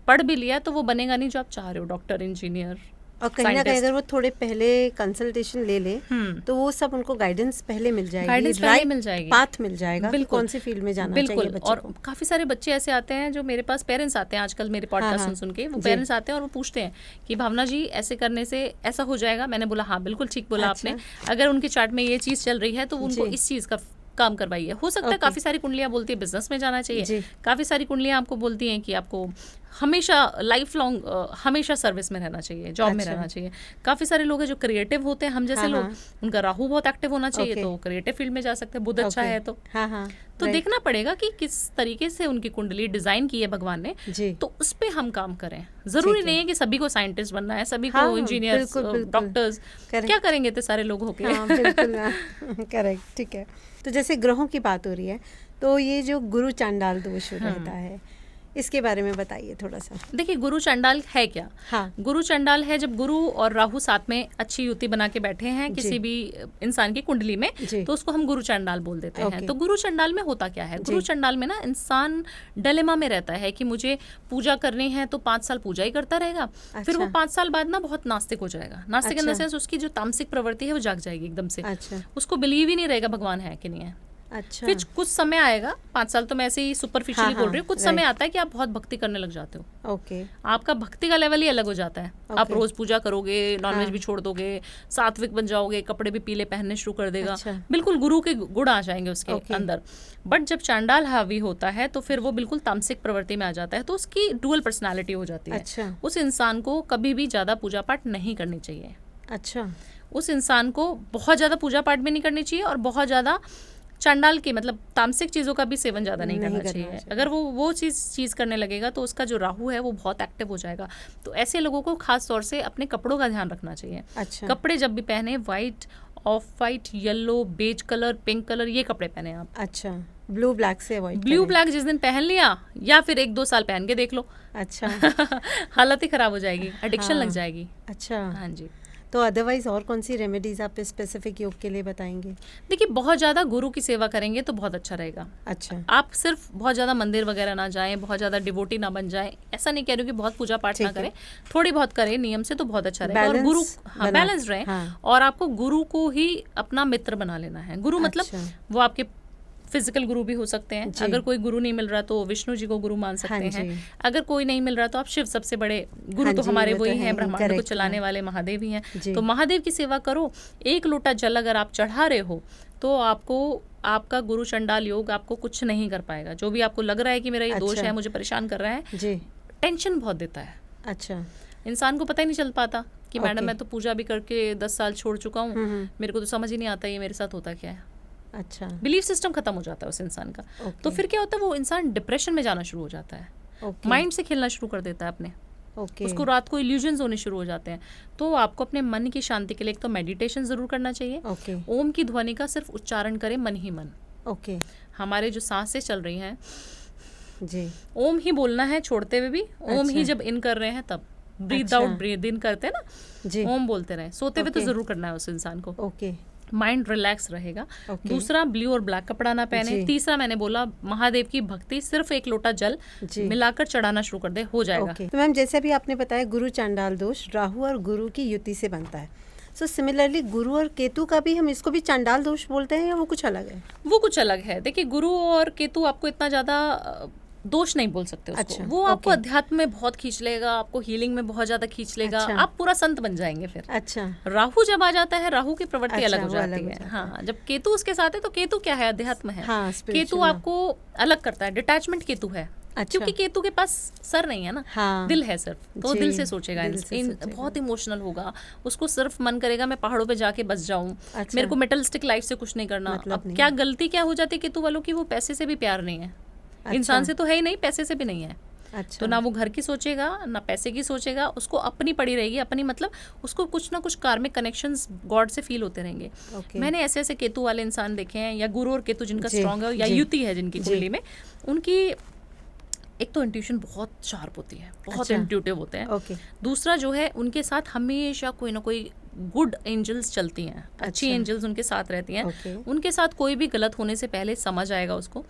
पढ़ भी लिया तो वो बनेगा नहीं जो आप चाह रहे हो, डॉक्टर, इंजीनियर। और कहीं ना कहीं अगर वो थोड़े पहले कंसल्टेशन ले ले तो वो सब उनको गाइडेंस पहले मिल जाएगी, मिल जाएगी, पाथ मिल जाएगा, कौन सी फील्ड में जाना चाहिए बच्चे को। और काफी सारे बच्चे ऐसे आते हैं जो मेरे पास, पेरेंट्स आते हैं आजकल मेरे पॉडकास्ट सुन के, वो पेरेंट्स आते हैं और वो पूछते हैं कि भावना जी ऐसे करने से ऐसा हो जाएगा। मैंने बोला हाँ बिल्कुल ठीक बोला आपने, अगर उनके चार्ट में ये चीज चल रही है तो उनको इस चीज का काम करवाइए। हो सकता है काफी सारी कुंडलियां बोलती है बिजनेस में जाना चाहिए, काफी सारी कुंडलियां आपको बोलती हैं कि आपको हमेशा लाइफ लॉन्ग हमेशा सर्विस में रहना चाहिए, जॉब में रहना चाहिए। काफी सारे लोग हैं जो क्रिएटिव होते हैं, हम जैसे लोग, उनका राहु बहुत एक्टिव होना चाहिए तो क्रिएटिव फील्ड में जा सकते हैं, बुध अच्छा है तो देखना पड़ेगा कि किस तरीके से उनकी कुंडली डिजाइन की है भगवान ने, तो उस पे हम काम करें। जरूरी नहीं है कि सभी को साइंटिस्ट बनना है, सभी को इंजीनियर्स, डॉक्टर्स, क्या करेंगे इतने सारे लोग होके। करेक्ट, ठीक है। तो जैसे ग्रहों की बात हो रही है, तो ये जो गुरु चांडाल दोष रहता है, इसके बारे में बताइए थोड़ा सा। देखिए गुरु चंडाल है क्या? गुरु चंडाल है जब गुरु और राहु साथ में अच्छी युति बना के बैठे हैं किसी भी इंसान की कुंडली में, तो उसको हम गुरु चंडाल बोल देते हैं। तो गुरु चंडाल में होता क्या है? गुरु चंडाल में ना इंसान डिलेमा में रहता है कि मुझे पूजा करनी है तो 5 साल पूजा ही करता रहेगा, फिर वो 5 साल बाद ना बहुत नास्तिक हो जाएगा। नास्तिक इन द सेंस उसकी जो तामसिक प्रवृत्ति है वो जाग जाएगी एकदम से, उसको बिलीव ही नहीं रहेगा भगवान है कि नहीं है। फिर कुछ समय आएगा, 5 साल तो मैं ऐसे ही सुपरफिशियली बोल रही हूँ, कुछ समय आता है कि आप बहुत भक्ति करने लग जाते हो। आपका भक्ति का लेवल ही अलग हो जाता है। आप रोज पूजा करोगे, नॉनवेज भी छोड़ दोगे, सात्विक बन जाओगे, कपड़े भी पीले पहनने शुरू कर देगा, बिल्कुल गुरु के गुण आ जाएंगे उसके अंदर। बट जब चांडाल हावी होता है तो फिर वो बिल्कुल तामसिक प्रवृत्ति में आ जाता है, तो उसकी डुअल पर्सनैलिटी हो जाती है। उस इंसान को कभी भी ज्यादा पूजा पाठ नहीं करनी चाहिए। उस इंसान को बहुत ज्यादा पूजा पाठ भी नहीं करनी चाहिए और बहुत ज्यादा चांडाल की मतलब तामसिक चीज़ों का भी सेवन ज़्यादा नहीं करना चाहिए। अगर वो चीज़ करने लगेगा तो उसका जो राहु है वो बहुत एक्टिव हो जाएगा। तो ऐसे लोगों को खास तौर से अपने कपड़ों का ध्यान रखना चाहिए। कपड़े जब भी पहने, white, off white, yellow, beige colour, pink colour, ये कपड़े पहने आप। ब्लू ब्लैक से अवॉइड। ब्लू ब्लैक जिस दिन पहन लिया या फिर 1-2 साल पहन के देख लो, हालत ही खराब हो जाएगी, एडिक्शन लग जाएगी। हाँ जी। तो अदरवाइज और कौन सी रेमेडीज आप स्पेसिफिक योग के लिए बताएंगे? देखिए, बहुत ज़्यादा गुरु की सेवा करेंगे तो बहुत अच्छा रहेगा। अच्छा, आप सिर्फ बहुत ज़्यादा मंदिर वगैरह ना जाएं, बहुत ज़्यादा डिवोटी ना बन जाएं, ऐसा नहीं कह रही हूँ कि बहुत पूजा पाठ ना ठीक है। करें, थोड़ी बहुत करें नियम से तो बहुत अच्छा रहेगा। और Balance गुरु बना- बैलेंस रहे। हाँ। और आपको गुरु को ही अपना मित्र बना लेना है। गुरु मतलब अच्छा। वो आपके फिजिकल गुरु भी हो सकते हैं। जी। अगर कोई गुरु नहीं मिल रहा तो विष्णु जी को गुरु मान सकते हाँ हैं। जी। अगर कोई नहीं मिल रहा तो आप शिव, सबसे बड़े गुरु हाँ तो जी, हमारे वो तो वही है हैं, ही, ब्रह्मांड को correct, चलाने हाँ। वाले महादेव ही हैं। जी। तो महादेव की सेवा करो। एक लोटा जल अगर आप चढ़ा रहे हो तो आपको आपका गुरु चंडाल योग आपको कुछ नहीं कर पाएगा। जो भी आपको लग रहा है कि मेरा ये दोष अच्छा। है, मुझे परेशान कर रहा है, जी। टेंशन बहुत देता है। अच्छा। इंसान को पता ही नहीं चल पाता कि मैडम Okay. मैं तो पूजा भी करके 10 साल छोड़ चुका हूँ, हम्म। मेरे को तो समझ ही नहीं आता ये मेरे साथ होता क्या है। अच्छा। बिलीफ सिस्टम खत्म हो जाता है उस इंसान का। Okay. तो फिर क्या होता है, वो इंसान डिप्रेशन में जाना शुरू हो जाता है, ओके। माइंड से खेलना शुरू कर देता है अपने। ओके। उसको रात को इल्यूजन्स होने शुरू हो जाते हैं। तो आपको अपने मन की शांति के लिए एक तो मेडिटेशन जरूर करना चाहिए। ओके। ओम की ध्वनि का सिर्फ उच्चारण करें मन ही मन। ओके। हमारे जो सांसें चल रही हैं, जी। ओम ही बोलना है छोड़ते हुए भी। ओम अच्छा। ही जब इन कर रहे हैं तब ब्रीथ अच्छा। आउट ब्रीथ इन करते हैं ना, जी। ओम बोलते रहे। सोते हुए तो Okay. जरूर करना है उस इंसान को। ओके। माइंड रिलैक्स रहेगा। Okay. दूसरा, ब्लू और ब्लैक कपड़ा ना पहने। जी। तीसरा, मैंने बोला महादेव की भक्ति, सिर्फ एक लोटा जल जी। मिलाकर चढ़ाना शुरू कर दे, हो जाएगा। ओके। तो मैम, जैसे अभी आपने बताया गुरु चांडाल दोष राहु और गुरु की युति से बनता है। सो सिमिलरली गुरु और केतु का भी हम इसको भी चांडाल दोष बोलते हैं या वो कुछ अलग है? वो कुछ अलग है। देखिए, गुरु और केतु आपको इतना ज्यादा दोष नहीं बोल सकते उसको। अच्छा, वो आपको ओके। अध्यात्म में बहुत खींच लेगा, आपको हीलिंग में बहुत ज्यादा खींच लेगा। अच्छा। आप पूरा संत बन जाएंगे फिर। अच्छा। राहु जब आ जाता है, राहु की प्रवृत्ति अच्छा, अलग हो वो जाती अलग हो है। जाता है। हाँ, जब केतु उसके साथ है तो केतु क्या है, अध्यात्म है। हाँ, केतु spiritual। आपको अलग करता है, डिटैचमेंट केतु है। अच्छा। क्योंकि केतु के पास सर नहीं है ना, हाँ। दिल है सिर्फ। तो जी, दिल से सोचेगा, दिल से सोचेगा। बहुत इमोशनल होगा। उसको सिर्फ मन करेगा मैं पहाड़ों पे जाके बस जाऊं, अच्छा। मेरे को मेटलिस्टिक लाइफ से कुछ नहीं करना। मतलब अब नहीं क्या है। गलती क्या हो जाती है केतु वालों की, वो पैसे से भी प्यार नहीं है। अच्छा। इंसान से तो है ही नहीं, पैसे से भी नहीं है। अच्छा। तो ना वो घर की सोचेगा ना पैसे की सोचेगा, उसको अपनी पड़ी रहेगी। अपनी मतलब उसको कुछ ना कुछ कार्मिक कनेक्शंस गॉड से फील होते रहेंगे। ओके। मैंने ऐसे ऐसे केतु वाले इंसान देखे हैं, या गुरु और केतु जिनका जी, स्ट्रांग है, या जी। युति है जिनकी जी। कुंडली में, उनकी एक तो इंट्यूशन बहुत शार्प होती है, बहुत अच्छा। इंट्यूटिव होते हैं। ओके। दूसरा जो है, उनके साथ हमेशा कोई ना कोई गुड एंजल्स चलती हैं, अच्छी अच्छा। एंजल्स उनके साथ रहती हैं। ओके। उनके साथ कोई भी गलत होने से पहले समझ आएगा उसको।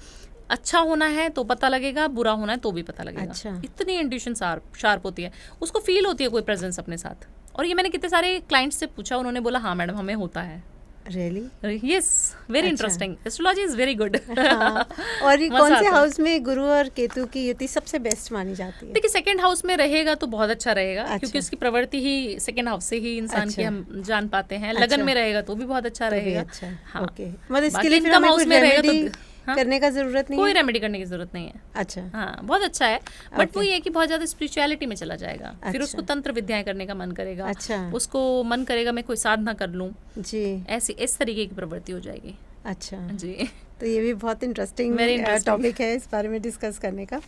अच्छा होना है तो पता लगेगा, बुरा होना है तो भी पता लगेगा। अच्छा। इतनी इंट्यूशन शार्प होती है, उसको फील होती है कोई प्रेजेंस अपने साथ। और ये मैंने कितने सारे क्लाइंट्स से पूछा, उन्होंने बोला हाँ मैडम हमें होता है। रियली? यस, वेरी अच्छा। Interesting. Astrology is very good. हाँ। और ये मजा कौन से आता है। हाउस में गुरु और केतु की युति सबसे बेस्ट मानी जाती है? देखिए, सेकंड हाउस में रहेगा तो बहुत अच्छा रहेगा। अच्छा। क्योंकि उसकी प्रवृत्ति ही सेकंड हाउस से ही इंसान की अच्छा। हम जान पाते हैं। अच्छा। लगन में रहेगा तो भी बहुत अच्छा तो भी रहेगा। अच्छा। हाँ। ओके। मतलब इसके बाकी लिए फिर income हमें house कोई में रहेगा तो- रेमेडी हाँ? करने का जरूरत नहीं कोई है? रेमेडी करने की जरूरत नहीं है। अच्छा। हाँ, बहुत अच्छा है। But Okay. वो ये है कि बहुत ज्यादा स्पिरिचुअलिटी में चला जाएगा। फिर अच्छा। उसको तंत्र विद्याएं करने का मन करेगा। अच्छा। उसको मन करेगा मैं कोई साधना कर लूं। जी। ऐसी इस तरीके की प्रवृत्ति हो जाएगी। अच्छा। जी। तो ये भी बहुत इंटरेस्टिंग Very interesting. टॉपिक है इस बारे में डिस्कस करने का।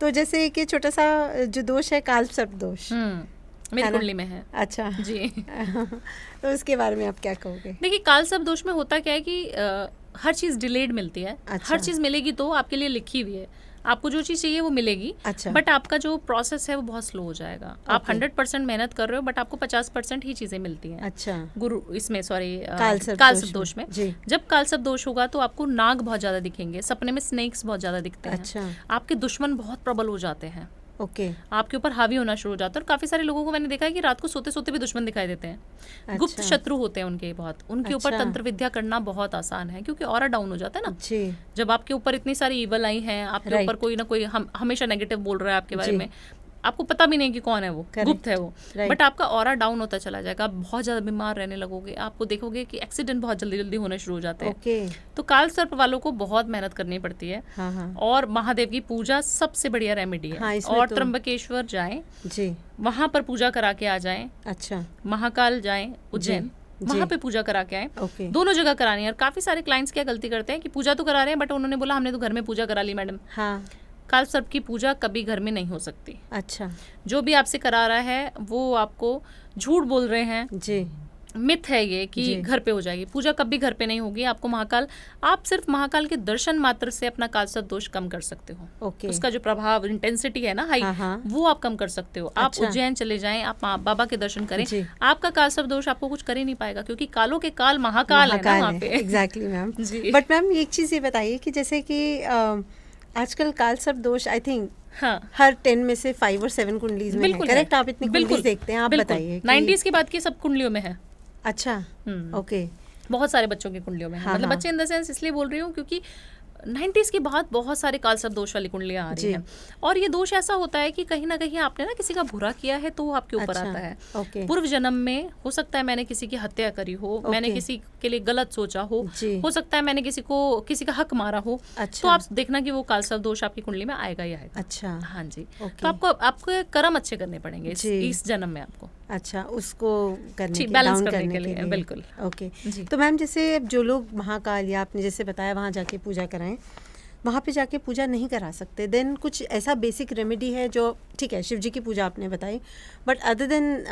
तो जैसे कि छोटा सा जो दोष है, काल सर्प दोष, मेरी है ना? कुंडली में है। अच्छा। जी। तो उसके बारे में आप क्या कहोगे? देखिए, काल सर्प दोष में होता क्या है कि हर चीज डिलेड मिलती है। अच्छा। हर चीज मिलेगी तो आपके लिए लिखी हुई है, आपको जो चीज चाहिए वो मिलेगी। अच्छा। बट आपका जो प्रोसेस है वो बहुत स्लो हो जाएगा। आप Okay. 100% मेहनत कर रहे हो बट आपको 50% ही चीजें मिलती हैं। अच्छा। गुरु इसमें सॉरी कालसर्प कालसर्प दोष में। जी। जब कालसर्प दोष होगा तो आपको नाग बहुत ज्यादा दिखेंगे, सपने में स्नेक्स बहुत ज्यादा दिखते हैं। अच्छा। आपके दुश्मन बहुत प्रबल हो जाते हैं, ओके। आपके ऊपर हावी होना शुरू हो जाता है। और काफी सारे लोगों को मैंने देखा है कि रात को सोते सोते भी दुश्मन दिखाई देते हैं। गुप्त अच्छा। शत्रु होते हैं उनके बहुत। उनके ऊपर अच्छा। तंत्र विद्या करना बहुत आसान है, क्योंकि ऑरा डाउन हो जाता है ना। जी। जब आपके ऊपर इतनी सारी ईवल आई हैं, आपके Right. ऊपर कोई ना कोई हमेशा नेगेटिव बोल रहा है आपके बारे जी। में, आपको पता भी नहीं कि कौन है वो, Correct. गुप्त है वो। Right. बट आपका ऑरा डाउन होता चला जाएगा, आप बहुत ज्यादा बीमार रहने लगोगे। आपको देखोगे कि एक्सीडेंट बहुत जल्दी जल्दी होने शुरू हो जाते हैं। ओके। तो काल सर्प वालों को बहुत मेहनत करनी पड़ती है। हाँ हाँ। और महादेव की पूजा सबसे बढ़िया रेमेडी है। हाँ, इसमें और तो- त्र्यंबकेश्वर जाएं, जी। वहां पर पूजा करा के आ जाएं। अच्छा। महाकाल जाएं, उज्जैन, जी। वहां पे पूजा करा के आए। ओके। दोनों जगह करानी है। और काफी सारे क्लाइंट्स क्या गलती करते हैं कि पूजा तो करा रहे हैं बट उन्होंने बोला हमने तो घर में पूजा करा ली मैडम। हाँ। काल सर्प की पूजा कभी घर में नहीं हो सकती। अच्छा। जो भी आपसे करा रहा है वो आपको झूठ बोल रहे हैं, जी। मिथ है ये कि जी। घर पे हो जाएगी पूजा। कभी घर पे नहीं होगी। आपको महाकाल, आप सिर्फ महाकाल के दर्शन मात्र से अपना कालसर्प दोष कम कर सकते हो। ओके। उसका जो प्रभाव, इंटेंसिटी है ना, हाई, हाँ, हाँ। वो आप कम कर सकते हो। आप अच्छा। उज्जैन चले जाएं, आप बाबा के दर्शन करें, जी। आपका कालसर्प दोष आपको कुछ कर ही नहीं पाएगा, क्योंकि कालों के काल महाकाल है ना वहाँ पे। Exactly ma'am. जी। बट मैम एक चीज़ ये बताइए कि जैसे कि आजकल कालसर्प दोष आई थिंक हाँ, हर 10 में से 5 और 7 कुंडलीज में है। बिल्कुल करेक्ट? है। आप इतनी बिल्कुल, कुंडलीज देखते हैं, आप बिल्कुल। बताइए कि 90s की बात की सब कुंडलियों में है। अच्छा, ओके। बहुत सारे बच्चों की कुंडलियों में है। हाँ, मतलब हाँ। बच्चे इन द सेंस इसलिए बोल रही हूँ क्योंकि 90s के बाद बहुत सारे कालसर्प दोष वाली कुंडलियां आ रही जी। हैं। और ये दोष ऐसा होता है कि कहीं ना कहीं आपने ना किसी का बुरा किया है तो वो आपके ऊपर अच्छा, आता है। ओके। पूर्व जन्म में हो सकता है मैंने किसी की हत्या करी हो, मैंने ओके। किसी के लिए गलत सोचा हो जी। सकता है मैंने किसी का हक मारा हो। अच्छा। तो आप देखना कि वो कालसर्प दोष आपकी कुंडली में आएगा ही आएगा। अच्छा, हाँ जी। ओके। तो आपको कर्म अच्छे करने पड़ेंगे जी। इस जन्म में आपको। अच्छा, उसको करने जी, के, बैलेंस डाउन करने के लिए, बिल्कुल। ओके। जी। तो मैम जैसे जो लोग महाकाल या आपने जैसे बताया वहाँ जाके पूजा कराएं, वहाँ पे जाके पूजा नहीं करा सकते, देन कुछ ऐसा बेसिक रेमेडी है जो, ठीक है शिव जी की पूजा आपने बताई, बट अदर देन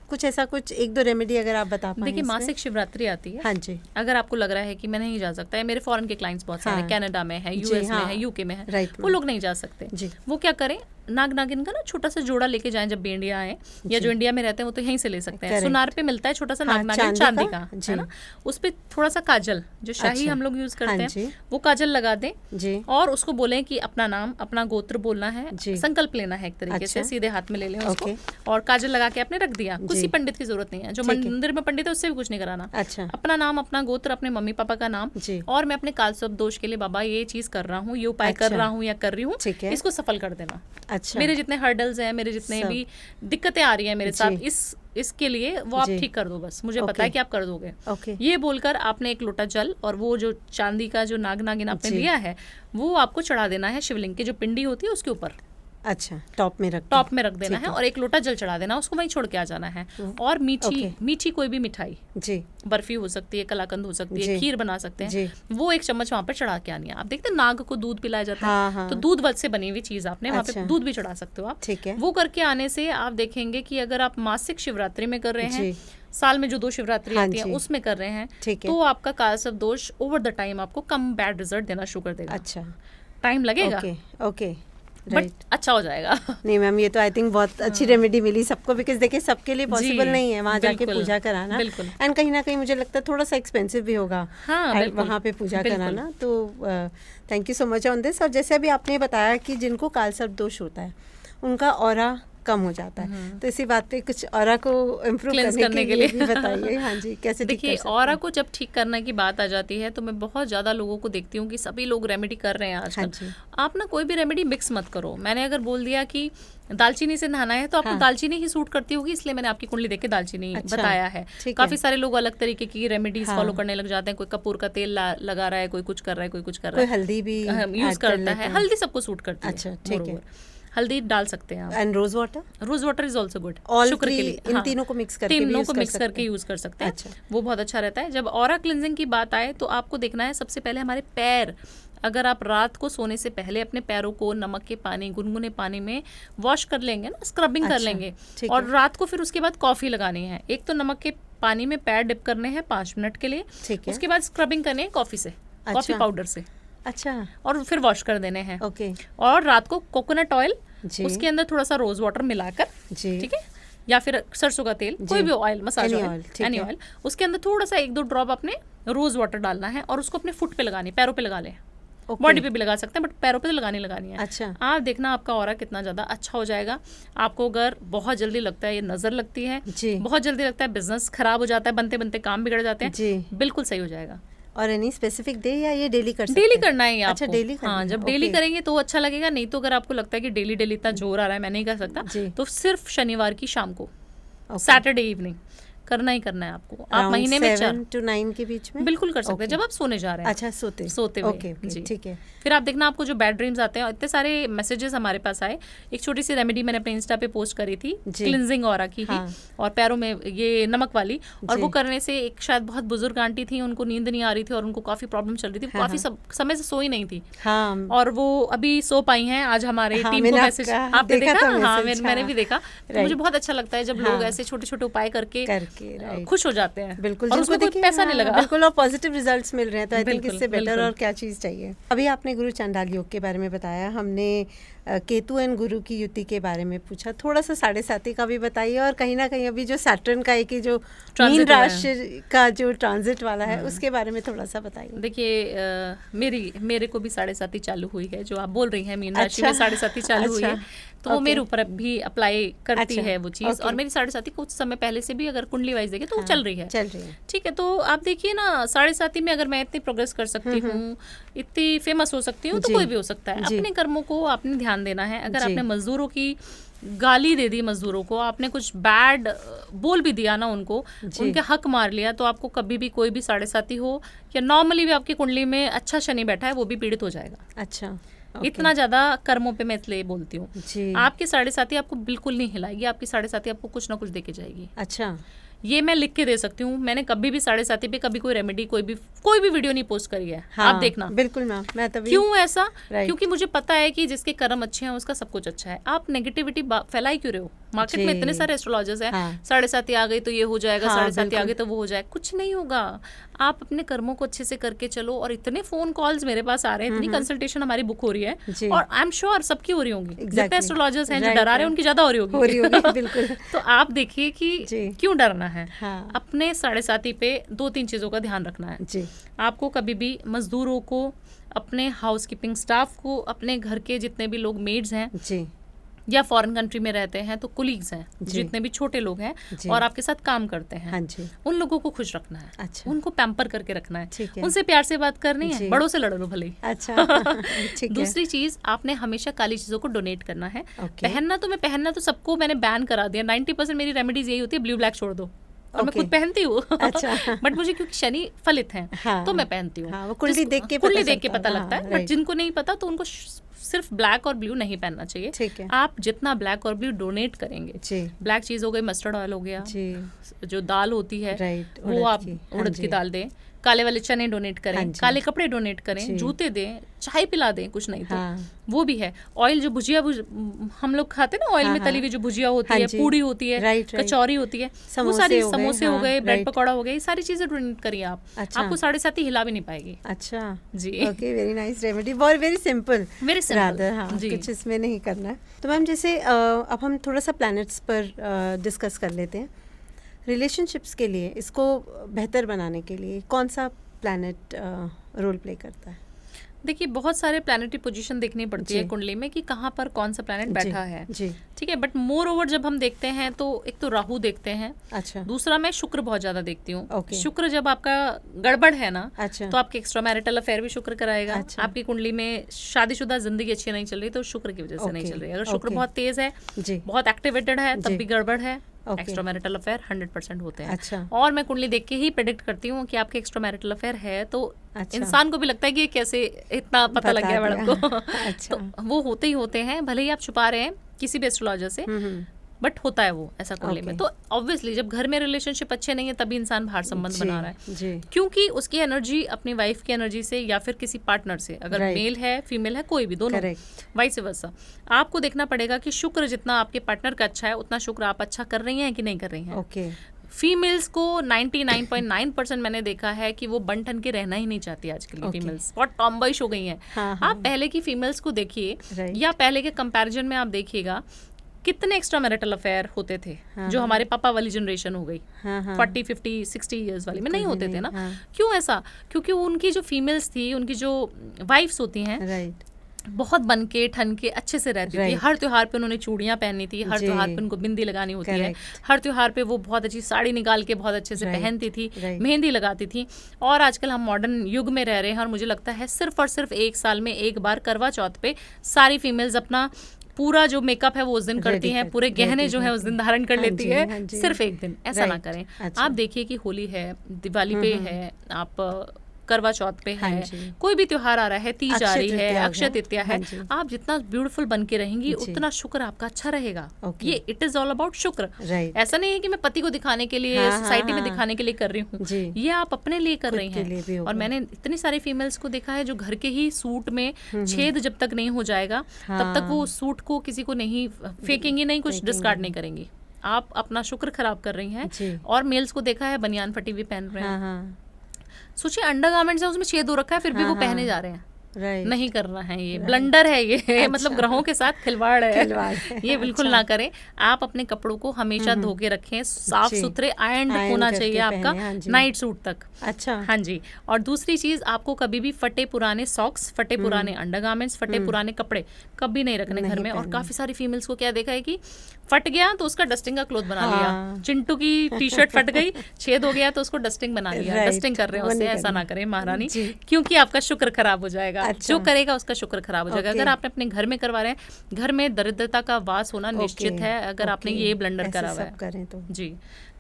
कुछ ऐसा कुछ 1-2 रेमेडी अगर आप बता पाएं। देखिए, इसमें? मासिक शिवरात्रि आती है। हाँ जी। अगर आपको लग रहा है कि मैं नहीं जा सकता है, मेरे फॉरेन के क्लाइंट्स बहुत सारे हाँ। कनाडा में है, जी, यूएस हाँ। में है, यूके में है, राइट वो मैम। लोग नहीं जा सकते। जी। वो क्या करें, नाग नागिन का ना छोटा सा जोड़ा लेके जाएं जब भी इंडिया आए, या जी। जो इंडिया में रहते हैं वो तो यहीं से ले सकते हैं। Correct। सुनार पे मिलता है छोटा सा हाँ, नाग नागिन चांदी का, जी। है ना। उस पे थोड़ा सा काजल, जो शाही अच्छा। हम लोग यूज करते हाँ जी। हैं, वो काजल लगा दें जी। और उसको बोलें कि अपना नाम, अपना गोत्र बोलना है, जी। संकल्प लेना है एक तरीके से, अच्छा। सीधे हाथ में ले लें उसको, ओके। और काजल लगा के आपने रख दिया। जी। किसी पंडित की जरूरत नहीं है, जो ठीक है। मंदिर में पंडित है उससे भी कुछ नहीं कराना। अच्छा। अपना नाम, अपना गोत्र, अपने मम्मी पापा का नाम, जी। और मैं अपने कालसर्प दोष के लिए बाबा ये चीज कर रहा हूँ, ये उपाय कर अच्छा। रहा हूँ या कर रही हूँ, ठीक है। इसको सफल कर देना। अच्छा। मेरे जितने हर्डल्स हैं, मेरे जितने सब। भी दिक्कतें आ रही हैं मेरे साथ, जी। इसके लिए वो आप जी। ठीक कर दो, बस मुझे ओके। पता है कि आप कर दोगे। ओके। ये बोलकर आपने एक लोटा जल और वो जो चांदी का जो नाग नागिन आपने जी। लिया है वो आपको चढ़ा देना है शिवलिंग की जो पिंडी होती है उसके ऊपर, अच्छा, टॉप में रख, टॉप में रख देना ठीक है, और एक लोटा जल चढ़ा देना, उसको वहीं छोड़ के आ जाना है। और ओके। मीठी कोई भी मिठाई, जी। बर्फी हो सकती है, कलाकंद हो सकती है, जी। खीर बना सकते जी। हैं, वो एक चम्मच वहाँ पर चढ़ा के आनी है। आप देखते हैं नाग को दूध पिलाया जाता हाँ, है, हाँ। तो दूध वध से बनी हुई चीज आपने वहाँ अच्छा। पे दूध भी चढ़ा सकते हो आप। ठीक है। वो करके आने से आप देखेंगे कि अगर आप मासिक शिवरात्रि में कर रहे हैं, जी। साल में जो 2 शिवरात्रि हाँ आती है जी। उसमें कर रहे हैं, ठीक है। तो आपका कालसर्प दोष ओवर द टाइम आपको कम बैड रिजल्ट देना शुरू कर देगा। अच्छा। टाइम लगेगा, ओके। ओके। But right. अच्छा हो जाएगा। नहीं मैम, ये तो आई थिंक बहुत अच्छी रेमेडी मिली सबको, बिकॉज देखिए सबके लिए पॉसिबल जी, नहीं है वहाँ जाके बिल्कुल, पूजा कराना, बिल्कुल। एंड कहीं ना कहीं मुझे लगता है थोड़ा सा एक्सपेंसिव भी होगा हाँ, बिल्कुल, वहाँ पे पूजा बिल्कुल। कराना। तो thank you so much on this. और जैसे अभी आपने बताया कि जिनको कालसर्प दोष होता है उनका ऑरा कम हो जाता है, तो इसी बात पे कुछ ऑरा को इम्प्रूव करने के लिए भी बताइए। हाँ जी, कैसे ठीक देखिए, कर सकते ऑरा हैं? को जब ठीक करने की बात आ जाती है तो मैं बहुत ज़्यादा लोगों को देखती हूँ कि सभी लोग रेमेडी कर रहे हैं हाँ आजकल। जी। आप ना कोई भी रेमेडी मिक्स मत करो। मैंने अगर बोल दिया कि दालचीनी से नहाना है तो आपको हाँ। दालचीनी ही सूट करती होगी, इसलिए मैंने आपकी कुंडली देख के दालचीनी अच्छा, बताया है। ठीक है। काफी सारे लोग अलग तरीके की रेमेडीज हाँ। फॉलो करने लग जाते हैं। कोई कपूर का तेल लगा रहा है, कोई कुछ कर रहा है, कोई कुछ कर कोई रहा है, हल्दी भी यूज add कर करता लेते है। हैं। हल्दी सबको सूट करती है। अच्छा, ठीक है। moreover। हल्दी डाल सकते हैं आप। And rose water, rose water is also good, All Shukra के three, लिए। इन हाँ, तीनों को mix करके भी तीनों use को कर मिक्स सकते करके हैं। यूज कर सकते हैं। अच्छा। वो बहुत अच्छा रहता है। जब ऑरा क्लिनजिंग की बात आए तो आपको देखना है सबसे पहले हमारे पैर, अगर आप रात को सोने से पहले अपने पैरों को नमक के पानी, गुनगुने पानी में वॉश कर लेंगे ना, स्क्रबिंग कर अच्छा, लेंगे, ठीक और है। रात को फिर उसके बाद कॉफी लगानी है। एक तो नमक के पानी में पैर डिप करने हैं 5 मिनट के लिए, ठीक है। उसके बाद स्क्रबिंग करनी है कॉफी से, कॉफी अच्छा। पाउडर से, अच्छा, और फिर वॉश कर देने हैं। ओके और रात को कोकोनट ऑयल, जी। उसके अंदर थोड़ा सा रोज वाटर मिलाकर, जी। ठीक है, या फिर सरसों का तेल, कोई भी oil, massage Any oil, oil, ठीक एनी है। ऑयल, उसके अंदर थोड़ा सा 1-2 ड्रॉप अपने रोज वाटर डालना है और उसको अपने फुट पे लगानी, पैरों पे लगा लें। ओके। बॉडी पे भी लगा सकते हैं बट पैरों पे तो लगानी है। अच्छा। आप देखना आपका ऑरा कितना ज्यादा अच्छा हो जाएगा। आपको अगर बहुत जल्दी लगता है ये नजर लगती है, जी। बहुत जल्दी लगता है बिजनेस खराब हो जाता है, बनते बनते काम बिगड़ जाते हैं, जी। बिल्कुल सही हो जाएगा। और एनी स्पेसिफिक डे या ये डेली कर सकते डेली हैं? करना है ये अच्छा, आपको। डेली करना हाँ, है, जब डेली ओके। करेंगे तो अच्छा लगेगा। नहीं तो अगर आपको लगता है कि डेली डेली इतना जोर आ रहा है मैं नहीं कर सकता, जी। तो सिर्फ शनिवार की शाम को, ओके। सैटरडे इवनिंग करना ही करना है आपको। आप Around महीने में 7 to 9 के बीच में बिल्कुल कर सकते ओके। हैं जब आप सोने जा रहे हैं। अच्छा, सोते हुए। ओके, जी। ठीक है। फिर आप देखना आपको जो बैड ड्रीम्स आते हैं, इतने सारे मैसेजेस हमारे पास आए। एक छोटी सी रेमेडी मैंने अपने इंस्टा पे पोस्ट करी थी, जी। क्लिनजिंग ऑरा की ही, हाँ। और पैरों में ये नमक वाली, और जी। वो करने से एक शायद बहुत बुजुर्ग आंटी थी, उनको नींद नहीं आ रही थी और उनको काफी प्रॉब्लम चल रही थी, हाँ, काफी समय से सोई नहीं थी, हाँ, और वो अभी सो पाई हैं। आज हमारे हाँ, टीम मैंने को मैसेज आपका आपने देखा देखा? था हाँ, मैसेज, मैंने हाँ। भी देखा। तो राइट। मुझे बहुत अच्छा लगता है जब हाँ। लोग ऐसे छोटे छोटे उपाय करके ओके, राइट, खुश हो जाते हैं। बिल्कुल, और जिनको उसमें कोई देखिए, पैसा नहीं हाँ, लगा। बिल्कुल, और पॉजिटिव रिजल्ट्स मिल रहे हैं, तो आई थिंक बिल्कुल, इससे बेटर बिल्कुल। और क्या चीज़ चाहिए। अभी आपने गुरु चांडाल योग के बारे में बताया, हमने केतु एंड गुरु की युति के बारे में पूछा, थोड़ा सा 7.5 का भी बताइए, और कहीं ना कहीं अभी जो सैटर्न का एक जो मीन Transit हुआ है। राशि का जो ट्रांजिट वाला है उसके बारे में थोड़ा सा बताइए। देखिए मेरे को भी 7.5 चालू हुई है, जो आप बोल रही हैं मीन राशि अच्छा, में 7.5 चालू हुई है, अच्छा, तो वो ओके। मेरे ऊपर भी अप्लाई करती अच्छा, है वो चीज़। ओके। और मेरी 7.5 कुछ समय पहले से भी अगर कुंडली वाइज देखे तो वो हाँ, चल रही है। चल रही है। ठीक है, तो आप देखिए ना 7.5 में अगर मैं इतनी प्रोग्रेस कर सकती हूँ, इतनी फेमस हो सकती हूँ, तो जी, कोई भी हो सकता है। जी। अपने कर्मों को आपने ध्यान देना है। अगर जी। आपने मजदूरों की गाली दे दी, मजदूरों को आपने कुछ बैड बोल भी दिया ना उनको, जी। उनके हक मार लिया, तो आपको कभी भी कोई भी 7.5 हो या नॉर्मली भी आपकी कुंडली में अच्छा शनि बैठा है, वो भी पीड़ित हो जाएगा। अच्छा, ओके। इतना ज्यादा कर्मों पे मैं इसलिए बोलती हूँ। जी, आपकी 7.5 आपको बिल्कुल नहीं हिलाएगी, आपकी 7.5 आपको कुछ ना कुछ दे के जाएगी। अच्छा, ये मैं लिख के दे सकती हूँ। मैंने कभी भी 7.5 पे कभी कोई रेमेडी कोई भी वीडियो नहीं पोस्ट करी है। हाँ, आप देखना। बिल्कुल मैम, मैं तभी, क्यों ऐसा? राइट। क्योंकि मुझे पता है कि जिसके कर्म अच्छे हैं उसका सब कुछ अच्छा है। आप नेगेटिविटी फैलाई क्यों रहे हो? मार्केट में जी। इतने सारे एस्ट्रोलॉजर्स हैं, हाँ। 7.5 आ गई तो ये हो जाएगा, हाँ, 7.5 आ बिल्कुल। गई तो वो हो जाएगा। कुछ नहीं होगा। आप अपने कर्मों को अच्छे से करके चलो। और इतने फोन कॉल्स मेरे पास आ रहे हैं, इतनी कंसल्टेशन हमारी बुक हो रही जी। है, और आई एम श्योर सबकी हो रही होंगी। जितने Exactly. एस्ट्रोलॉजर्स हैं जो Right, डरा रहे हैं right. उनकी ज्यादा हो रही हो होगी। रही होगी, बिल्कुल। तो आप देखिए कि जी। क्यों डरना है। हाँ, अपने 7.5 पे 2-3 चीजों का ध्यान रखना है। जी, आपको कभी भी मजदूरों को, अपने हाउस कीपिंग स्टाफ को, अपने घर के जितने भी लोग मेड्स हैं जी, या फॉरेन कंट्री में रहते हैं तो कुलीग्स हैं, जी। जितने भी छोटे लोग हैं जी। और आपके साथ काम करते हैं, हाँ जी, उन लोगों को खुश रखना है। अच्छा, उनको पैम्पर करके रखना है। ठीक है। उनसे प्यार से बात करनी जी। है, बड़ों से लड़ लो भले ही। अच्छा, ठीक है। दूसरी चीज, आपने हमेशा काली चीजों को डोनेट करना है। ओके। पहनना तो सबको मैंने बैन करा दिया। 90% मेरी रेमेडीज यही होती है, ब्लू ब्लैक छोड़ दो। और मैं ओके। खुद पहनती हूँ। अच्छा। बट मुझे क्योंकि शनि फलित हैं, हाँ, तो मैं पहनती हूँ। हाँ, वो कुंडली देख के कुंडली पता देख के चलता पता है, लगता है। हाँ, बट राइट। जिनको नहीं पता तो उनको सिर्फ ब्लैक और ब्लू नहीं पहनना चाहिए। ठीक है। आप जितना ब्लैक और ब्लू डोनेट करेंगे, जी, ब्लैक चीज हो गई, मस्टर्ड ऑयल हो गया, जी, जो दाल होती है राइट, वो उड़द आप की, हाँ उड़द जी। की दाल दें, काले वाले चने डोनेट हाँ करें, जी। काले कपड़े डोनेट जी। करें, जूते दें, चाय पिला दें, कुछ नहीं तो हाँ, वो भी है। ऑयल जो भुजिया हम लोग खाते हैं ना, ऑयल हाँ, में तली हुई जो भुजिया होती हाँ है, जी। पूड़ी होती है, राइट, राइट। कचौरी होती है, वो समोसे सारी हो गए, समोसे हो हाँ, गए, ब्रेड राइट। पकौड़ा हो गया, ये सारी चीजें डोनेट करिए आप। अच्छा। आपको 7.5 हिला भी नहीं पाएगी। अच्छा, जी। ओके, वेरी नाइस रेमेडी, बहुत very simple, Very simple, rather, हाँ, जी। कुछ इसमें नहीं करना है। तो मैम जैसे अब हम थोड़ा सा प्लैनेट्स पर डिस्कस कर लेते हैं। रिलेशनशिप्स के लिए, इसको बेहतर बनाने के लिए कौन सा प्लैनेट रोल प्ले करता है? देखिए, बहुत सारे प्लैनेटरी पोजीशन देखनी पड़ती है जी। कुंडली में कि कहाँ पर कौन सा प्लैनेट बैठा है। जी, ठीक है, बट मोर ओवर जब हम देखते हैं तो एक तो राहु देखते हैं, अच्छा, दूसरा मैं शुक्र बहुत ज्यादा देखती हूँ। ओके। शुक्र जब आपका गड़बड़ है ना, अच्छा, तो आपके एक्स्ट्रा मैरिटल अफेयर भी शुक्र कराएगा। अच्छा। आपकी कुंडली में शादीशुदा जिंदगी अच्छी नहीं चल रही तो शुक्र की वजह से नहीं ओके, चल रही। अगर शुक्र ओके। बहुत तेज है, जी, बहुत एक्टिवेटेड है, जी। तब भी गड़बड़ है। ओके। एक्स्ट्रा मैरिटल अफेयर 100% होते हैं। अच्छा, और मैं कुंडली देख के ही प्रेडिक्ट करती हूँ कि आपके एक्स्ट्रा मैरिटल अफेयर है, तो अच्छा। इंसान को भी लगता है कि ये कैसे इतना पता लग बता गया मैडम को। दिया। अच्छा। तो वो होते ही होते हैं, भले ही आप छुपा रहे हैं किसी भी एस्ट्रोलॉजर से, बट होता है वो ऐसा कुंडली में। ओके। तो ऑब्वियसली जब घर में रिलेशनशिप अच्छे नहीं है तभी इंसान बाहर संबंध जी, बना रहा है, जी, क्योंकि उसकी एनर्जी अपनी वाइफ की एनर्जी से या फिर किसी पार्टनर से, अगर Right. मेल है फीमेल है कोई भी, दोनों, करेक्ट, वाइस वर्सा, आपको देखना पड़ेगा कि शुक्र जितना आपके पार्टनर का अच्छा है उतना शुक्र आप अच्छा कर रही हैं कि नहीं कर रही हैं। ओके, फीमेल्स को 99.9% मैंने देखा है कि वो बन ठन के रहना ही नहीं चाहती आजकल की Okay. फीमेल्स, बहुत टॉम्बॉयिश हो गई हैं। हाँ, हाँ, आप पहले की फीमेल्स को देखिए Right. या पहले के कंपैरिजन में आप देखिएगा कितने एक्स्ट्रा मैरिटल अफेयर होते थे, हाँ, जो हाँ। हमारे पापा वाली जनरेशन हो गई, हाँ, हाँ, 40, 50, 60 ईयर्स वाली में नहीं बिल्कुल भी होते थे नहीं, ना। हाँ। क्यों ऐसा? क्योंकि उनकी जो फीमेल्स थी, उनकी जो वाइफ्स होती हैं, राइट, बहुत बन के ठन के अच्छे से रहती थी। Right. हर त्योहार पे उन्होंने चूड़ियां पहननी थी, हर जी। त्योहार पे उनको बिंदी लगानी होती है, Correct. हर त्योहार पे वो बहुत अच्छी साड़ी निकाल के बहुत अच्छे से Right. पहनती थी, Right. मेहंदी लगाती थी। और आजकल हम मॉडर्न युग में रह रहे हैं और मुझे लगता है सिर्फ और सिर्फ 1 साल में एक बार करवा चौथ पे सारी फीमेल्स अपना पूरा जो मेकअप है वो उस दिन Ready करती हैं, पूरे ready गहने जो है उस दिन धारण कर हाँ लेती जी, है, हाँ जी। सिर्फ एक दिन। ऐसा ना Right. करें। अच्छा। आप देखिए कि होली है, दिवाली पे है, आप करवा चौथ पे हाँ है, जी। कोई भी त्योहार आ रहा है, तीज आ अक्षय रही है, तृतीया अक्षय है, तृतीया है, हाँ जी। आप जितना ब्यूटीफुल बन के रहेंगी जी। उतना शुक्र आपका अच्छा रहेगा। Okay. ये इट इज ऑल अबाउट शुक्र। राइट, ऐसा नहीं है कि मैं पति को दिखाने के लिए, हाँ, सोसाइटी में हाँ। दिखाने के लिए कर रही हूँ, जी। ये आप अपने लिए कर खुद रही के लिए भी हैं। होगा। और मैंने इतनी सारी फीमेल्स को देखा है जो घर के ही सूट में छेद जब तक नहीं हो जाएगा तब तक हाँ। वो सूट को किसी को नहीं फेंकेंगी, नहीं कुछ फेंकेंगी। डिस्कार्ड नहीं करेंगी। आप अपना शुक्र खराब कर रही हैं। जी। और मेल्स को देखा है बनियान फटी हुई पहन रहे हैं। हाँ, सोचिए अंडरगारमेंट्स है उसमें छेद हो रखा है फिर भी वो पहने जा रहे हैं। राइट। नहीं करना है, ये ब्लंडर है ये। मतलब ग्रहों के साथ खिलवाड़ है। ये बिल्कुल ना करें। आप अपने कपड़ों को हमेशा धो के रखें, साफ सुथरे, आयरन होना चाहिए आपका नाइट सूट तक। अच्छा। हाँ जी। और दूसरी चीज, आपको कभी भी फटे पुराने सॉक्स, फटे पुराने अंडरगारमेंट्स, फटे पुराने कपड़े कभी नहीं रखने घर में। और काफी सारी फीमेल्स को क्या देखा है कि फट गया तो उसका डस्टिंग का क्लोथ बना लिया। चिंटू की टी शर्ट फट गई, छेद हो गया तो उसको डस्टिंग बना लिया। डस्टिंग कर रहे हैं उससे, ऐसा ना करें महारानी, क्योंकि आपका शुक्र खराब हो जाएगा। जो करेगा उसका शुक्र खराब हो जाएगा। अगर आपने अपने घर में करवा रहे हैं, घर में दरिद्रता का वास होना निश्चित है अगर आपने ये ब्लंडर करा हुआ है। करें तो जी।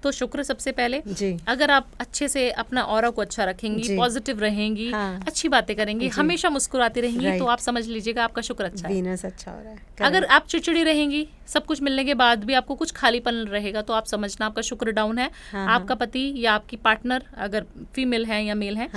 तो शुक्र सबसे पहले जी। अगर आप अच्छे से अपना ऑरा को अच्छा रखेंगी, पॉजिटिव रहेंगी, अच्छी बातें करेंगी, हमेशा मुस्कुराती रहेंगी, तो आप समझ लीजिएगा आपका शुक्र अच्छा है। वीनस अच्छा हो रहा है। अगर आप चिड़चिड़ी रहेंगी, सब कुछ मिलने के बाद भी आपको कुछ खालीपन रहेगा, तो आप समझना आपका शुक्र डाउन है। आपका पति या आपकी पार्टनर, अगर फीमेल है या मेल है,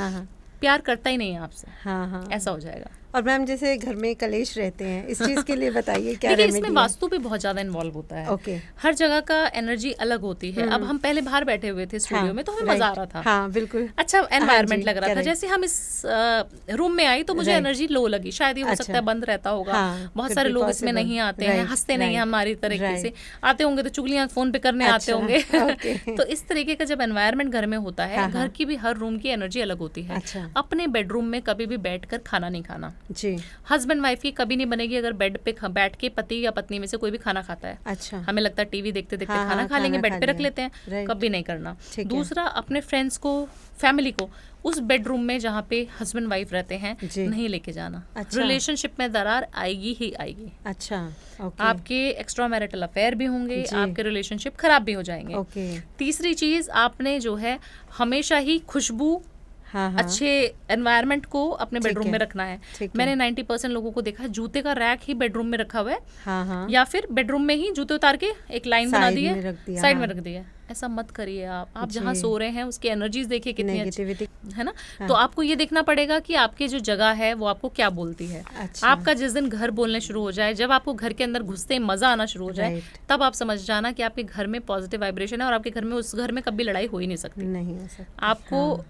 प्यार करता ही नहीं है आपसे। ऐसा हो जाएगा। और मैम जैसे घर में कलेश रहते हैं, इस चीज के लिए बताइए क्या देखिए, रेमेडी इसमें है? वास्तु भी बहुत ज्यादा इन्वॉल्व होता है। ओके। हर जगह का एनर्जी अलग होती है। अब हम पहले बाहर बैठे हुए थे स्टूडियो में, तो हमें मजा आ रहा था। हाँ, बिल्कुल अच्छा एनवायरनमेंट लग रहा था। जैसे हम इस रूम में आई तो मुझे एनर्जी लो लगी। शायद ये हो सकता है बंद रहता होगा, बहुत सारे लोग इसमें नहीं आते हैं, हंसते नहीं हैं हमारी तरीके से। आते होंगे तो चुगलियां फोन पे करने आते होंगे। तो इस तरीके का जब एनवायरनमेंट घर में होता है, घर की भी हर रूम की एनर्जी अलग होती है। अपने बेडरूम में कभी भी बैठकर खाना नहीं खाना जी। हस्बैंड वाइफ की कभी नहीं बनेगी अगर बेड पे बैठ के पति या पत्नी में से कोई भी खाना खाता है। अच्छा। हमें लगता है टीवी देखते देखते खाना खा लेंगे, बेड पे रख लेते हैं, कभी नहीं करना। दूसरा, अपने फ्रेंड्स को, फैमिली को उस बेडरूम में जहाँ पे हस्बैंड वाइफ रहते हैं नहीं लेके जाना। अच्छा। रिलेशनशिप में दरार आएगी ही आएगी। अच्छा। आपके एक्स्ट्रा मैरिटल अफेयर भी होंगे, आपके रिलेशनशिप खराब भी हो जाएंगे। तीसरी चीज, आपने जो है हमेशा ही खुशबू, अच्छे एनवायरनमेंट को अपने बेडरूम में रखना है। मैंने 90% लोगों को देखा है जूते का रैक ही बेडरूम में रखा हुआ है, या फिर बेडरूम में ही जूते उतार के एक लाइन बना दी है, साइड में रख दिया। ऐसा मत करिए। आप जहाँ सो रहे हैं उसकी एनर्जीज देखिए कितनी अच्छी है ना। तो आपको ये देखना पड़ेगा कि आपकी जो जगह है वो आपको क्या बोलती है। आपका जिस दिन घर बोलने शुरू हो जाए, जब आपको घर के अंदर घुसते ही मजा आना शुरू हो जाए, तब आप समझ जाना कि आपके घर में पॉजिटिव वाइब्रेशन है और आपके घर में, उस घर में कभी लड़ाई हो ही नहीं सकती। आपको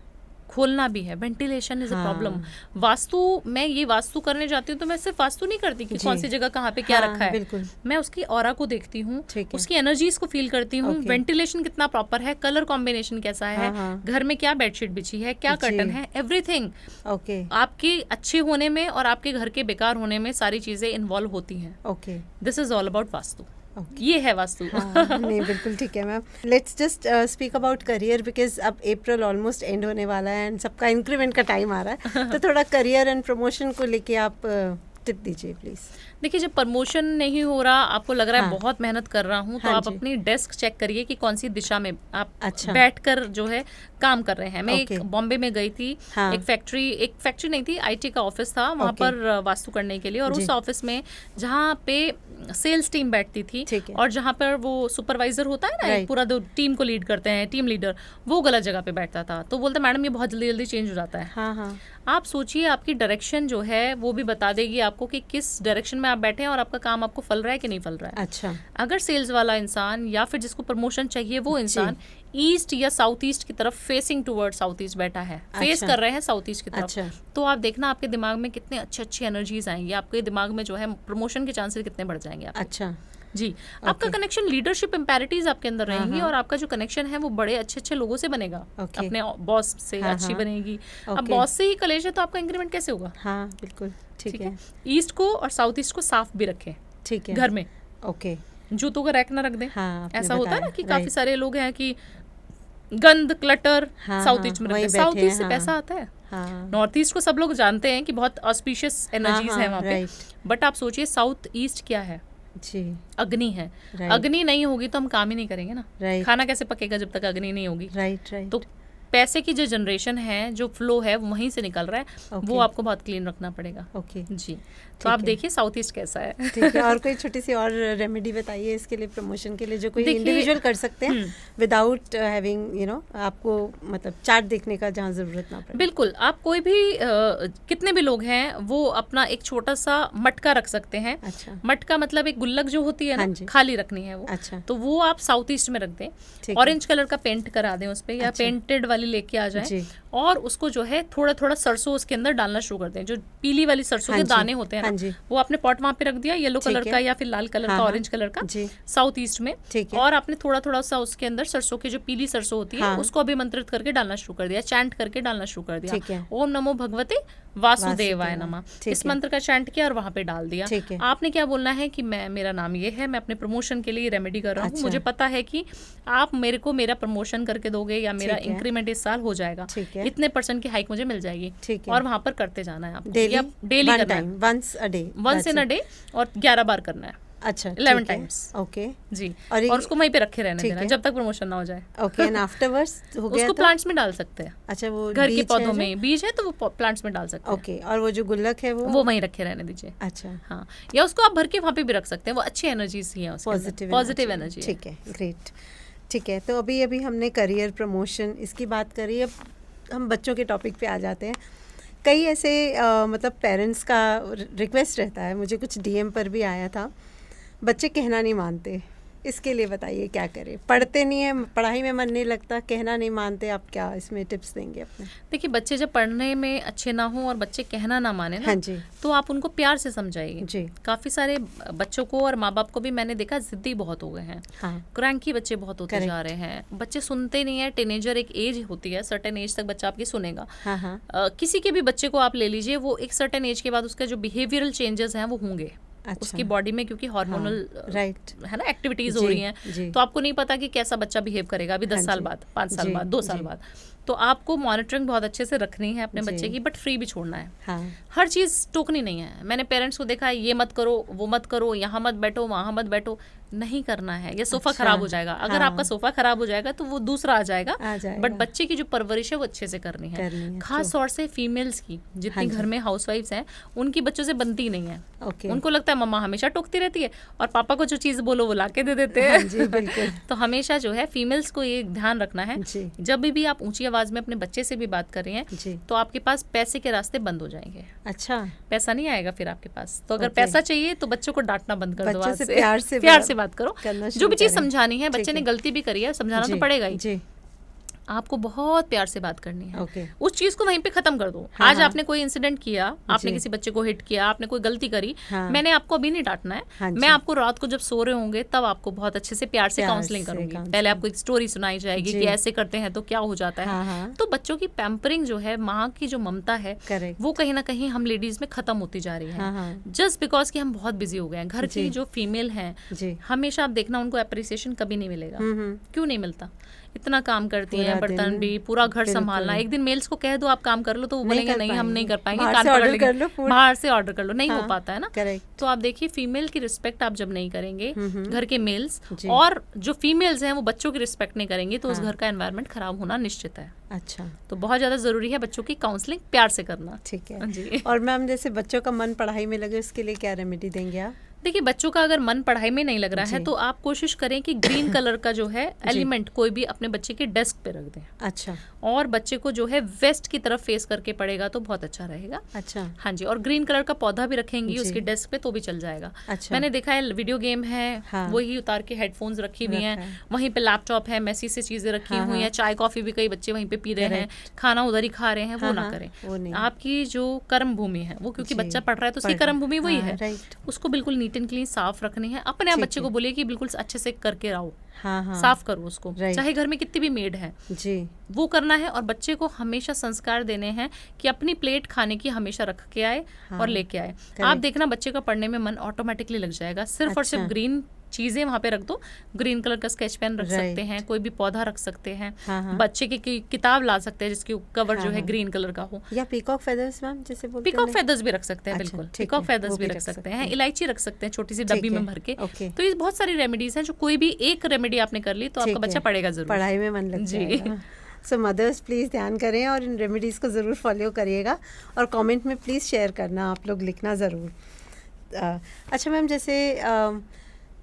खोलना भी है। Ventilation is a problem. Vastu, मैं ये वास्तु करने जाती हूँ तो मैं सिर्फ वास्तु नहीं करती कि कौन सी जगह कहाँ पे क्या रखा है। मैं उसकी ऑरा को देखती हूँ, उसकी एनर्जीज को फील करती हूँ। वेंटिलेशन कितना प्रॉपर है, कलर कॉम्बिनेशन कैसा है, घर में क्या बेडशीट बिछी है, क्या कर्टन है, एवरीथिंग। आपके अच्छे होने में और आपके घर के बेकार होने में सारी चीजें इन्वॉल्व होती हैं। This is all about vastu. ये है वास्तु। नहीं, बिल्कुल ठीक है ma'am. Let's just speak about career, because अब अप्रैल ऑलमोस्ट एंड होने वाला है एंड सबका इंक्रीमेंट का टाइम आ रहा है। तो थोड़ा करियर एंड प्रमोशन को लेके आप टिप दीजिए प्लीज। देखिए, जब प्रमोशन नहीं हो रहा, आपको लग रहा है बहुत मेहनत कर रहा हूँ, तो आप अपनी डेस्क चेक करिए कि कौन सी दिशा में आप बैठकर जो है काम कर रहे हैं। मैं एक बॉम्बे में गई थी, एक फैक्ट्री नहीं थी, आईटी का ऑफिस था वहाँ पर वास्तु करने के लिए। और उस ऑफिस में जहाँ पे सेल्स टीम बैठती थी और जहाँ पर वो सुपरवाइजर होता है ना, पूरा टीम को लीड करते हैं, टीम लीडर, वो गलत जगह पे बैठता था। तो बोलता मैडम ये बहुत जल्दी जल्दी चेंज हो जाता है। आप सोचिए, आपकी डायरेक्शन जो है वो भी बता देगी आपको कि किस डायरेक्शन में आप बैठे हैं और आपका काम आपको फल रहा है कि नहीं फल रहा है। अच्छा। अगर सेल्स वाला इंसान या फिर जिसको प्रमोशन चाहिए वो इंसान ईस्ट या साउथ ईस्ट की तरफ, फेसिंग टुवर्ड साउथ ईस्ट बैठा है, फेस कर रहे हैं साउथ ईस्ट की तरफ, तो आप देखना आपके दिमाग में कितने अच्छे अच्छी एनर्जीज आएंगी। आपके दिमाग में जो है प्रमोशन के चांसेस कितने बढ़ जाएंगे। अच्छा जी। आपका कनेक्शन, लीडरशिप इम्पैरिटीज आपके अंदर रहेंगी और आपका जो कनेक्शन है वो बड़े अच्छे अच्छे लोगों से बनेगा। अपने बॉस से अच्छी बनेगी। अब बॉस से ही कलेश है तो आपका इंक्रीमेंट कैसे होगा। हाँ बिल्कुल ठीक है। ईस्ट को और साउथ ईस्ट को साफ भी रखें ठीक है घर में। ओके। जूतों का रैक ना रख दें। ऐसा होता है ना कि काफी सारे लोग हैं कि गंद, क्लटर साउथ ईस्ट में रखते हैं। साउथ ईस्ट से पैसा आता है। नॉर्थ ईस्ट को सब लोग जानते हैं कि बहुत ऑस्पिशियस एनर्जीज है वहाँ पे, बट आप सोचिए साउथ ईस्ट क्या है जी, अग्नि है। अग्नि नहीं होगी तो हम काम ही नहीं करेंगे ना। खाना कैसे पकेगा जब तक अग्नि नहीं होगी। तो पैसे की जो जनरेशन है, जो फ्लो है वो वहीं से निकल रहा है, वो आपको बहुत क्लीन रखना पड़ेगा। ओके जी, तो आप देखिए साउथ ईस्ट कैसा है। ठीक है, और कोई छोटी सी और रेमेडी बताइए इसके लिए, प्रमोशन के लिए, जो कोई इंडिविजुअल कर सकते हैं विदाउट हैविंग यू नो, आपको मतलब चार्ट देखने का जहाँ जरूरत ना पड़े। बिल्कुल, आप कोई भी कितने भी लोग हैं वो अपना एक छोटा सा मटका रख सकते हैं। अच्छा, मटका मतलब एक गुल्लक जो होती है ना, खाली रखनी है वो। अच्छा, तो वो आप साउथ ईस्ट में रख दें, ऑरेंज कलर का पेंट करा दें उस पे, या पेंटेड वाली लेके आ जाए, और उसको जो है थोड़ा थोड़ा सरसों उसके अंदर डालना शुरू कर दें। जो पीली वाली सरसों के दाने होते हैं ना, वो आपने पॉट वहां पे रख दिया, येलो कलर का या फिर लाल कलर का, ऑरेंज कलर का, साउथ ईस्ट में। और आपने थोड़ा थोड़ा सा उसके अंदर सरसों की जो पीली सरसों होती है उसको अभिमंत्रित करके डालना शुरू कर दिया, चैंट करके डालना शुरू कर दिया, ओम नमो भगवते वासुदेवाय नमः, इस मंत्र का चैंट किया और वहां पे डाल दिया। आपने क्या बोलना है कि मेरा नाम ये है, मैं अपने प्रमोशन के लिए रेमेडी कर रहा हूँ, मुझे पता है कि आप मेरे को मेरा प्रमोशन करके दोगे या मेरा इंक्रीमेंट इस साल हो जाएगा, इतने % की हाइक मुझे मिल जाएगी, और वहाँ पर करते जाना है आपको, डेली करना है, वंस इन अ डे, और 11 बार करना है। अच्छा, 11 टाइम्स। ओके जी, और उसको वहीं पे रखे रहने देना है जब तक प्रमोशन ना हो जाए। ओके, एंड आफ्टरवर्ड्स हो गया उसको प्लांट्स में डाल सकते हैं। अच्छा, वो घर के पौधों में बीज है तो वो प्लांट्स में डाल सकते हैं। ओके, और वो जो गुल्लक है वो वहीं रखे रहने दीजिए। अच्छा, हाँ, या उसको आप भर के वहाँ पे भी रख सकते हैं, वो अच्छी एनर्जीज ही है, पॉजिटिव एनर्जी। ठीक है, ग्रेट। ठीक है, तो अभी हमने करियर प्रमोशन इसकी बात करी, अब हम बच्चों के टॉपिक पे आ जाते हैं। कई ऐसे मतलब पेरेंट्स का रिक्वेस्ट रहता है, मुझे कुछ DM पर भी आया था, बच्चे कहना नहीं मानते, इसके लिए बताइए क्या करें? पढ़ते नहीं है, पढ़ाई में मन नहीं लगता, कहना नहीं मानते, आप क्या इसमें टिप्स देंगे अपने? देखिए, बच्चे जब पढ़ने में अच्छे ना हो और बच्चे कहना ना माने ना, हाँ जी, तो आप उनको प्यार से समझाइए जी। काफ़ी सारे बच्चों को और माँ बाप को भी मैंने देखा जिद्दी बहुत हो गए हैं, क्रैंकी बच्चे बहुत होते जा रहे हैं, बच्चे सुनते नहीं है। टीनेजर एक एज होती है, सर्टेन एज तक बच्चा आपकी सुनेगा। किसी के भी बच्चे को आप ले लीजिए, वो एक सर्टेन एज के बाद उसका जो बिहेवियरल चेंजेस हैं वो होंगे। अच्छा। उसकी बॉडी में क्योंकि हार्मोनल है ना एक्टिविटीज हो रही हैं, तो आपको नहीं पता कि कैसा बच्चा बिहेव करेगा अभी 10 साल बाद, 5 साल बाद, 2 साल बाद। तो आपको मॉनिटरिंग बहुत अच्छे से रखनी है अपने बच्चे की, बट फ्री भी छोड़ना है। हर चीज़ टोकनी नहीं है। मैंने पेरेंट्स को देखा है, ये मत करो, वो मत करो, यहाँ मत बैठो, वहाँ मत बैठो, नहीं करना है। ये सोफा खराब हो जाएगा, अगर आपका सोफा खराब हो जाएगा तो वो दूसरा आ जाएगा, बट बच्चे की जो परवरिश है वो अच्छे से करनी है। खास तौर से फीमेल्स की, जितनी घर में हाउसवाइफ्स हैं, उनकी बच्चों से बनती नहीं है। उनको लगता है मम्मा हमेशा टोकती रहती है और पापा को जो चीज़ बोलो वो लाके दे देते हैं। तो हमेशा जो है फीमेल्स को ये ध्यान रखना है, जब भी आप ऊंची आवाज में अपने बच्चे से भी बात कर रही हैं तो आपके पास पैसे के रास्ते बंद हो जाएंगे। अच्छा, पैसा नहीं आएगा फिर आपके पास। तो अगर पैसा चाहिए तो बच्चों को डांटना बंद कर दो, प्यार से बात करो, जो भी चीज समझानी है। बच्चे ने गलती भी करी है, समझाना तो पड़ेगा ही, आपको बहुत प्यार से बात करनी है। उस चीज को वहीं पे खत्म कर दो। आज आपने कोई इंसिडेंट किया, आपने किसी बच्चे को हिट किया, आपने कोई गलती करी, मैंने आपको अभी नहीं डांटना है। मैं आपको रात को जब सो रहे होंगे तब आपको बहुत अच्छे से प्यार से काउंसलिंग करूंगी। पहले आपको एक स्टोरी सुनाई जाएगी कि ऐसे करते हैं तो क्या हो जाता है। तो बच्चों की पैम्परिंग जो है, माँ की जो ममता है, वो कहीं ना कहीं हम लेडीज में खत्म होती जा रही है, जस्ट बिकॉज कि हम बहुत बिजी हो गए हैं। घर की जो फीमेल है, हमेशा आप देखना उनको अप्रिसिएशन कभी नहीं मिलेगा। क्यों नहीं मिलता? इतना काम करती हैं, बर्तन भी, पूरा घर संभालना। एक दिन मेल्स को कह दो आप काम कर लो तो वो बोलेंगे नहीं हम नहीं कर पाएंगे, बाहर से ऑर्डर कर लो, नहीं हो पाता है ना। तो आप देखिए, फीमेल की रिस्पेक्ट आप जब नहीं करेंगे, घर के मेल्स और जो फीमेल्स हैं वो बच्चों की रिस्पेक्ट नहीं करेंगे, तो उस घर का एनवायरनमेंट खराब होना निश्चित है। अच्छा, तो बहुत ज्यादा जरूरी है बच्चों की काउंसलिंग प्यार से करना। ठीक है जी। और मैम, जैसे बच्चों का मन पढ़ाई में लगे, उसके लिए क्या रेमेडी देंगे आप? देखिए, बच्चों का अगर मन पढ़ाई में नहीं लग रहा है तो आप कोशिश करें कि ग्रीन कलर का जो है एलिमेंट कोई भी अपने बच्चे के डेस्क पे रख दें। अच्छा, और बच्चे को जो है वेस्ट की तरफ फेस करके पढ़ेगा तो बहुत अच्छा रहेगा। अच्छा, हाँ जी। और ग्रीन कलर का पौधा भी रखेंगी उसके डेस्क पे तो भी चल जाएगा। अच्छा, मैंने देखा है वीडियो गेम है, वही उतार के हेडफोन्स रखी हुई हैं, वहीं पे लैपटॉप है, मैसी से चीजें रखी हुई हैं, चाय कॉफी भी कई बच्चे वहीं पे पी रहे हैं, खाना उधर ही खा रहे हैं, वो ना करें। आपकी जो कर्म भूमि है वो, क्योंकि बच्चा पढ़ रहा है तो उसकी कर्म भूमि वही है, उसको बिल्कुल नीट एंड क्लीन साफ रखनी है। अपने आप बच्चे को बोलिए कि बिल्कुल अच्छे से करके रहो, साफ करो उसको, चाहे घर में कितनी भी मेड है जी, वो करना है। और बच्चे को हमेशा संस्कार देने हैं कि अपनी प्लेट खाने की हमेशा रख के आए और लेके आए। आप देखना बच्चे का पढ़ने में मन ऑटोमेटिकली लग जाएगा। सिर्फ और सिर्फ ग्रीन चीजें वहां पे रख दो, ग्रीन कलर का स्केच पेन रख सकते हैं, कोई भी पौधा रख सकते हैं, बच्चे की किताब ला सकते हैं जिसकी कवर जो है ग्रीन कलर का हो, या पीकॉक फेदर्स मैम जैसे बोलते हैं, पीकॉक फेदर्स भी रख सकते हैं। बिल्कुल, पीकॉक फेदर्स भी रख सकते हैं, इलायची रख सकते हैं छोटी सी डब्बी में भर के। तो ये बहुत सारी रेमेडीज हैं, जो कोई भी एक रेमेडी आपने कर ली तो आपका बच्चा पढ़ेगा जरूर, पढ़ाई में मन लग जाएगा। सो मदर्स प्लीज़ ध्यान करें और इन रेमेडीज़ को ज़रूर फॉलो करिएगा और कमेंट में प्लीज़ शेयर करना, आप लोग लिखना ज़रूर। अच्छा मैम, जैसे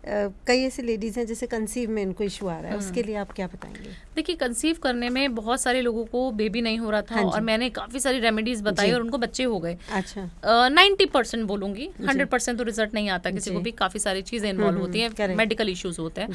कई ऐसी लेडीज़ हैं जैसे कंसीव में इनको इशू आ रहा है, उसके लिए आप क्या बताएंगे? देखिए, कंसीव करने में बहुत सारे लोगों को बेबी नहीं हो रहा था और मैंने काफ़ी सारी रेमेडीज़ बताई और उनको बच्चे हो गए। अच्छा। 90% बोलूँगी, 100% तो रिजल्ट नहीं आता किसी को भी, काफ़ी सारी चीज़ें इन्वॉल्व होती हैं, मेडिकल इश्यूज होते हैं।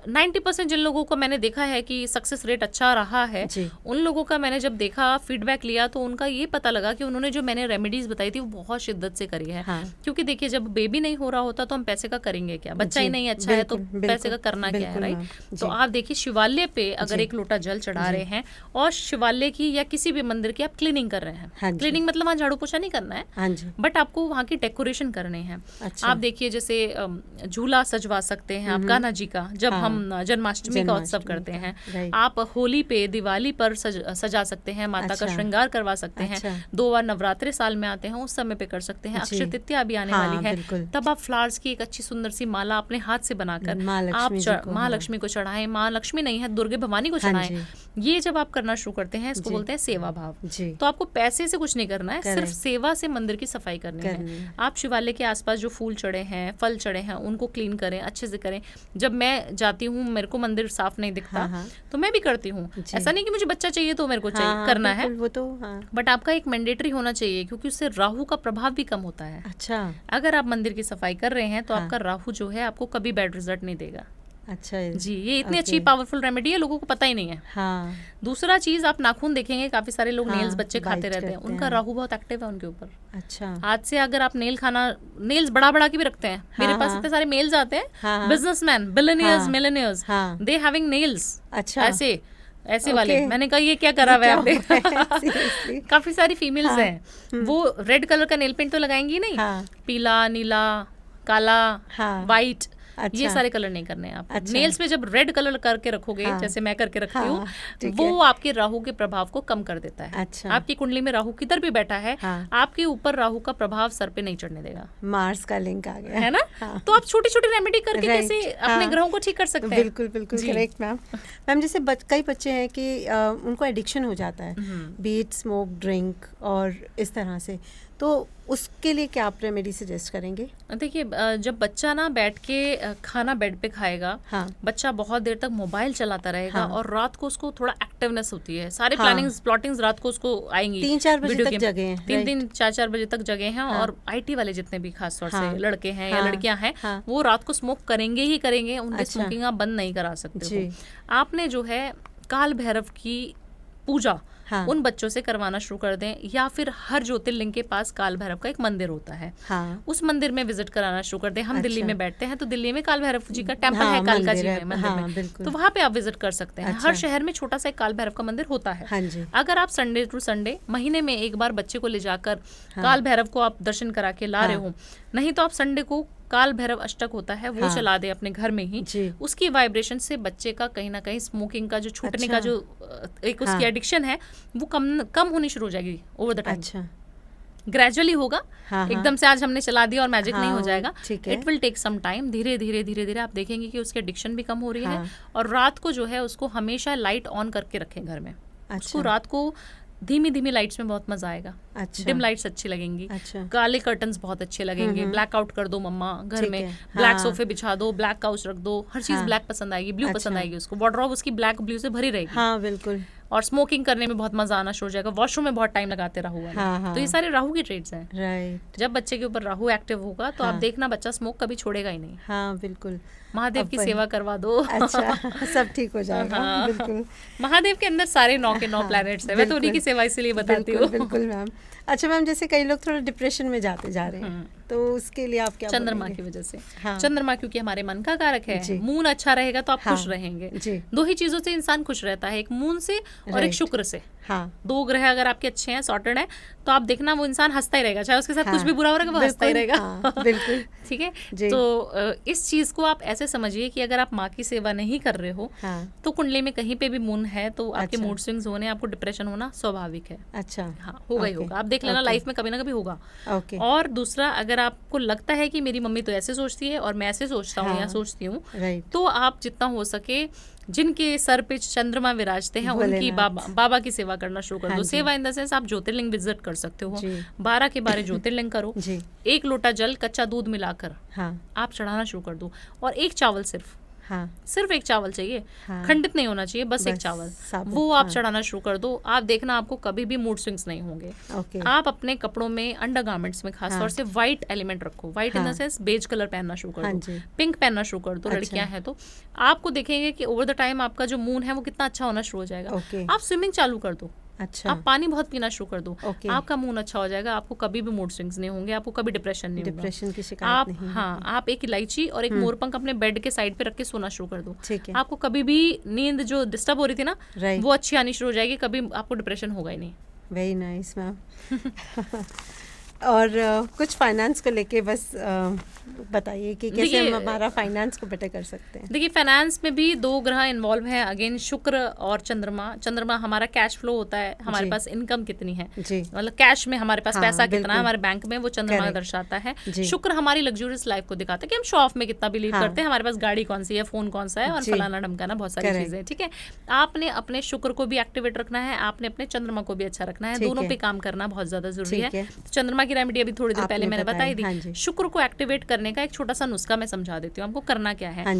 90% जिन लोगों को मैंने देखा है कि सक्सेस रेट अच्छा रहा है, उन लोगों का मैंने जब देखा, फीडबैक लिया, तो उनका ये पता लगा कि उन्होंने जो मैंने रेमेडीज़ बताई थी वो बहुत शिद्दत से करी है। क्योंकि देखिए, जब बेबी नहीं हो रहा होता तो हम पैसे का करेंगे क्या, बच्चा ही नहीं अच्छा है तो पैसे का करना क्या है, राइट? तो आप देखिए, शिवालय पे अगर एक लोटा जल चढ़ा रहे हैं और शिवालय की या किसी भी मंदिर की आप क्लीनिंग कर रहे हैं, क्लीनिंग मतलब वहाँ झाड़ू पोछा नहीं करना है, बट आपको वहाँ की डेकोरेशन करने हैं। आप देखिए, जैसे झूला सजवा सकते हैं आप कान्हा जी का, जब हम जन्माष्टमी का उत्सव करते हैं। आप होली पे, दिवाली पर सजा सकते हैं, माता का श्रृंगार करवा सकते हैं। 2 बार नवरात्रे साल में आते हैं, उस समय पे कर सकते हैं। अक्षय तृतीया भी आने वाली है, तब आप फ्लावर्स की एक अच्छी सुंदर सी माला अपने हाथ से बनाकर आप महालक्ष्मी को चढ़ाएं, महालक्ष्मी नहीं है, दुर्गे भवानी को चढ़ाएं। ये जब आप करना शुरू करते हैं, इसको बोलते हैं सेवा भाव। तो आपको पैसे से कुछ नहीं करना है, सिर्फ सेवा से मंदिर की सफाई करनी है। आप शिवालय के आसपास जो फूल चढ़े हैं, फल चढ़े हैं, उनको क्लीन करें, अच्छे से करें। जब मैं जाती हूँ, मेरे को मंदिर साफ नहीं दिखता, तो मैं भी करती हूँ। ऐसा नहीं कि मुझे बच्चा चाहिए तो मेरे को चाहिए करना है, वो तो बट आपका एक मैंडेटरी होना चाहिए, क्योंकि उससे राहु का प्रभाव भी कम होता है। अच्छा, अगर आप मंदिर की सफाई कर रहे हैं तो आपका राहु जो है आपको कभी बैड रिजल्ट नहीं देगा। अच्छा जी, ये इतनी अच्छी पावरफुल रेमेडी है, लोगों को पता ही नहीं है। हाँ। दूसरा चीज, आप नाखून देखेंगे, काफी सारे लोग नेल्स बच्चे खाते रहते हैं, उनका राहु बहुत एक्टिव है उनके ऊपर। अच्छा। आज से अगर आप नेल्स बड़ा की भी रखते हैं, मेरे पास इतने सारे मेल्स आते हैं, businessman, billionaires, millionaires, they having nails, अच्छा, ऐसे वाले। मैंने कहा ये क्या करा हुआ है आपने? काफी सारी फीमेल्स हैं, वो रेड कलर का नेल पेंट तो लगाएंगी नहीं, पीला, नीला, काला, व्हाइट, ये सारे कलर नहीं करने हैं आप। नेल्स पे जब रेड कलर करके रखोगे, जैसे मैं करके रखती हूँ, वो आपके राहु के प्रभाव को कम कर देता है। आपकी कुंडली में राहु किधर भी बैठा है, आपके ऊपर राहु का प्रभाव सर पे नहीं चढ़ने देगा। मार्स का लिंक आ गया है ना। तो आप छोटी छोटी रेमेडी करके कैसे अपने ग्रहों को ठीक कर सकते हैं। बिल्कुल बिल्कुल करेक्ट मैम। मैम, जैसे कई बच्चे हैं कि उनको एडिक्शन हो जाता है, बीट, स्मोक, ड्रिंक और इस तरह से, तो उसके लिए क्या आप रेमेडी सजेस्ट करेंगे? देखिए, जब बच्चा ना बैठ के खाना बेड पे खाएगा, बच्चा बहुत देर तक मोबाइल चलाता रहेगा, और रात को उसको थोड़ा एक्टिवनेस होती है, सारे प्लॉटिंग्स रात को उसको आएंगी, 3-4 बजे तक जगे हैं, 3-4 बजे तक जगे हैं। और IT वाले जितने भी खास तौर से लड़के हैं या लड़कियां हैं, वो रात को स्मोक करेंगे ही करेंगे, उनकी स्मोकिंग आप बंद नहीं करा सकते हो। आपने जो है काल भैरव की पूजा उन बच्चों से करवाना शुरू कर दें, या फिर हर ज्योतिर्लिंग के पास काल भैरव का एक मंदिर होता है, उस मंदिर में विजिट कराना शुरू कर दें। हम दिल्ली में बैठते हैं, तो दिल्ली में काल भैरव जी का टेम्पल है, कालका जी में मंदिर में, तो वहाँ पे आप विजिट कर सकते हैं। हर शहर में छोटा सा एक काल भैरव का मंदिर होता है। अगर आप संडे टू संडे महीने में एक बार बच्चे को ले जाकर काल भैरव को आप दर्शन करा के ला रहे हो, नहीं तो आप संडे को काल भैरव अष्टक होता है, वो चला दे अपने घर में ही। उसकी वाइब्रेशन से बच्चे का कहीं ना कहीं स्मोकिंग का जो छूटने का जो एक उसकी एडिक्शन है, वो कम होनी शुरू हो जाएगी ओवर द टाइम। ग्रेजुअली होगा, एकदम से आज हमने चला दिया और मैजिक नहीं हो जाएगा। It will take some time. धीरे धीरे आप देखेंगे कि उसकी एडिक्शन भी कम हो रही है। और रात को जो है उसको हमेशा लाइट ऑन करके रखें घर में। उसको रात को धीमी लाइट्स में बहुत मजा आएगा। डिम लाइट्स अच्छी लगेंगी, काले कर्टन्स बहुत अच्छे लगेंगे। ब्लैक आउट कर दो मम्मा घर में, ब्लैक सोफे बिछा दो, ब्लैक काउच रख दो, हर चीज ब्लैक पसंद आएगी, ब्लू पसंद आएगी उसको, वार्डरोब उसकी ब्लैक ब्लू से भरी रहेगी। हाँ बिल्कुल। और स्मोकिंग करने में बहुत मजा आना शुरू हो जाएगा, वॉशरूम में बहुत टाइम लगाते राहु वाले। तो ये सारे राहु की ट्रेड्स हैं। राइट। जब बच्चे के ऊपर राहु एक्टिव होगा तो आप देखना बच्चा स्मोक कभी छोड़ेगा ही नहीं। हाँ बिल्कुल। महादेव की सेवा करवा दो। अच्छा, सब ठीक हो जाएगा। बिल्कुल। महादेव के अंदर सारे 9 के 9 प्लैनेट्स हैं। मैं तो उन्हीं की सेवा इसलिए बताती हूँ। बिल्कुल मैम। अच्छा मैम, जैसे कई लोग थोड़ा डिप्रेशन में जाते जा रहे हैं, तो उसके लिए आप क्या? चंद्रमा की वजह से। चंद्रमा क्योंकि हमारे मन का कारक है। मून अच्छा रहेगा तो आप खुश रहेंगे। 2 ही चीजों से इंसान खुश रहता है, एक मून से और एक शुक्र से। 2 ग्रह अगर आपके अच्छे हैं, सॉर्टेड है, तो आप देखना वो इंसान हंसता ही रहेगा, चाहे उसके साथ कुछ भी बुरा हो रहा है, वो हंसता ही रहेगा। बिल्कुल। ठीक है। तो इस चीज को आप ऐसे समझिए कि अगर आप माँ की सेवा नहीं कर रहे हो, तो कुंडली में कहीं पे भी मून है तो आपके मूड स्विंग्स होने, आपको डिप्रेशन होना स्वाभाविक है। अच्छा। हाँ, होगा ही होगा। आप देख लेना, लाइफ में कभी ना कभी होगा। और दूसरा, अगर आपको लगता है कि मेरी मम्मी तो ऐसे सोचती है और मैं ऐसे सोचता हूँ या सोचती हूँ, तो आप जितना हो सके जिनके सर पे चंद्रमा विराजते हैं उनकी बाबा की सेवा करना शुरू कर दो। सेवा इन द सेंस आप ज्योतिर्लिंग विजिट कर सकते हो, 12 के 12 ज्योतिर्लिंग करो, 1 लोटा जल कच्चा दूध मिलाकर आप चढ़ाना शुरू कर दो, और 1 चावल सिर्फ 1 चावल चाहिए, खंडित नहीं होना चाहिए, बस 1 चावल, वो आप चढ़ाना शुरू कर दो। आप देखना आपको कभी भी मूड स्विंग्स नहीं होंगे। आप अपने कपड़ों में, अंडर गारमेंट्स में खासतौर से व्हाइट एलिमेंट रखो, white in the sense beige colour पहनना शुरू कर दो, पिंक पहनना शुरू कर दो। लड़कियां हैं तो आपको देखेंगे कि ओवर द टाइम आपका जो मून है वो कितना अच्छा होना शुरू हो जाएगा। आप स्विमिंग चालू कर दो, आप पानी बहुत पीना शुरू कर दो, आपका मूड अच्छा हो जाएगा, आपको कभी भी मूड स्विंग्स नहीं होंगे, आपको कभी डिप्रेशन नहीं होगा, डिप्रेशन की शिकायत नहीं होगी। आप 1 इलायची और 1 मोरपंख अपने बेड के साइड पे रख के सोना शुरू कर दो, आपको कभी भी नींद जो डिस्टर्ब हो रही थी ना वो अच्छी आनी शुरू हो जाएगी, कभी आपको डिप्रेशन होगा ही नहीं। Very nice ma'am. और कुछ फाइनेंस को लेके बस बताइए कि कैसे हम हमारा फाइनेंस को बेटर कर सकते हैं। देखिए फाइनेंस में भी 2 ग्रह इन्वॉल्व हैं, अगेन शुक्र और चंद्रमा हमारा कैश फ्लो होता है, हमारे पास इनकम कितनी है, मतलब कैश में हमारे पास पैसा कितना है हमारे बैंक में, वो चंद्रमा दर्शाता है। शुक्र हमारी लग्जूरियस लाइफ को दिखाता है कि हम शो ऑफ में कितना बिलीव करते हैं, हमारे पास गाड़ी कौन सी है, फोन कौन सा है और फलाना ढमकाना, बहुत सारी चीजें। ठीक है, आपने अपने शुक्र को भी एक्टिवेट रखना है, आपने अपने चंद्रमा को भी अच्छा रखना है, दोनों पे काम करना बहुत ज्यादा जरूरी है। चंद्रमा की रेमेडी अभी थोड़ी देर पहले मैंने बताई थी। शुक्र को एक्टिवेट करने का एक छोटा सा नुस्खा मैं समझा देती हूँ आपको। करना क्या है,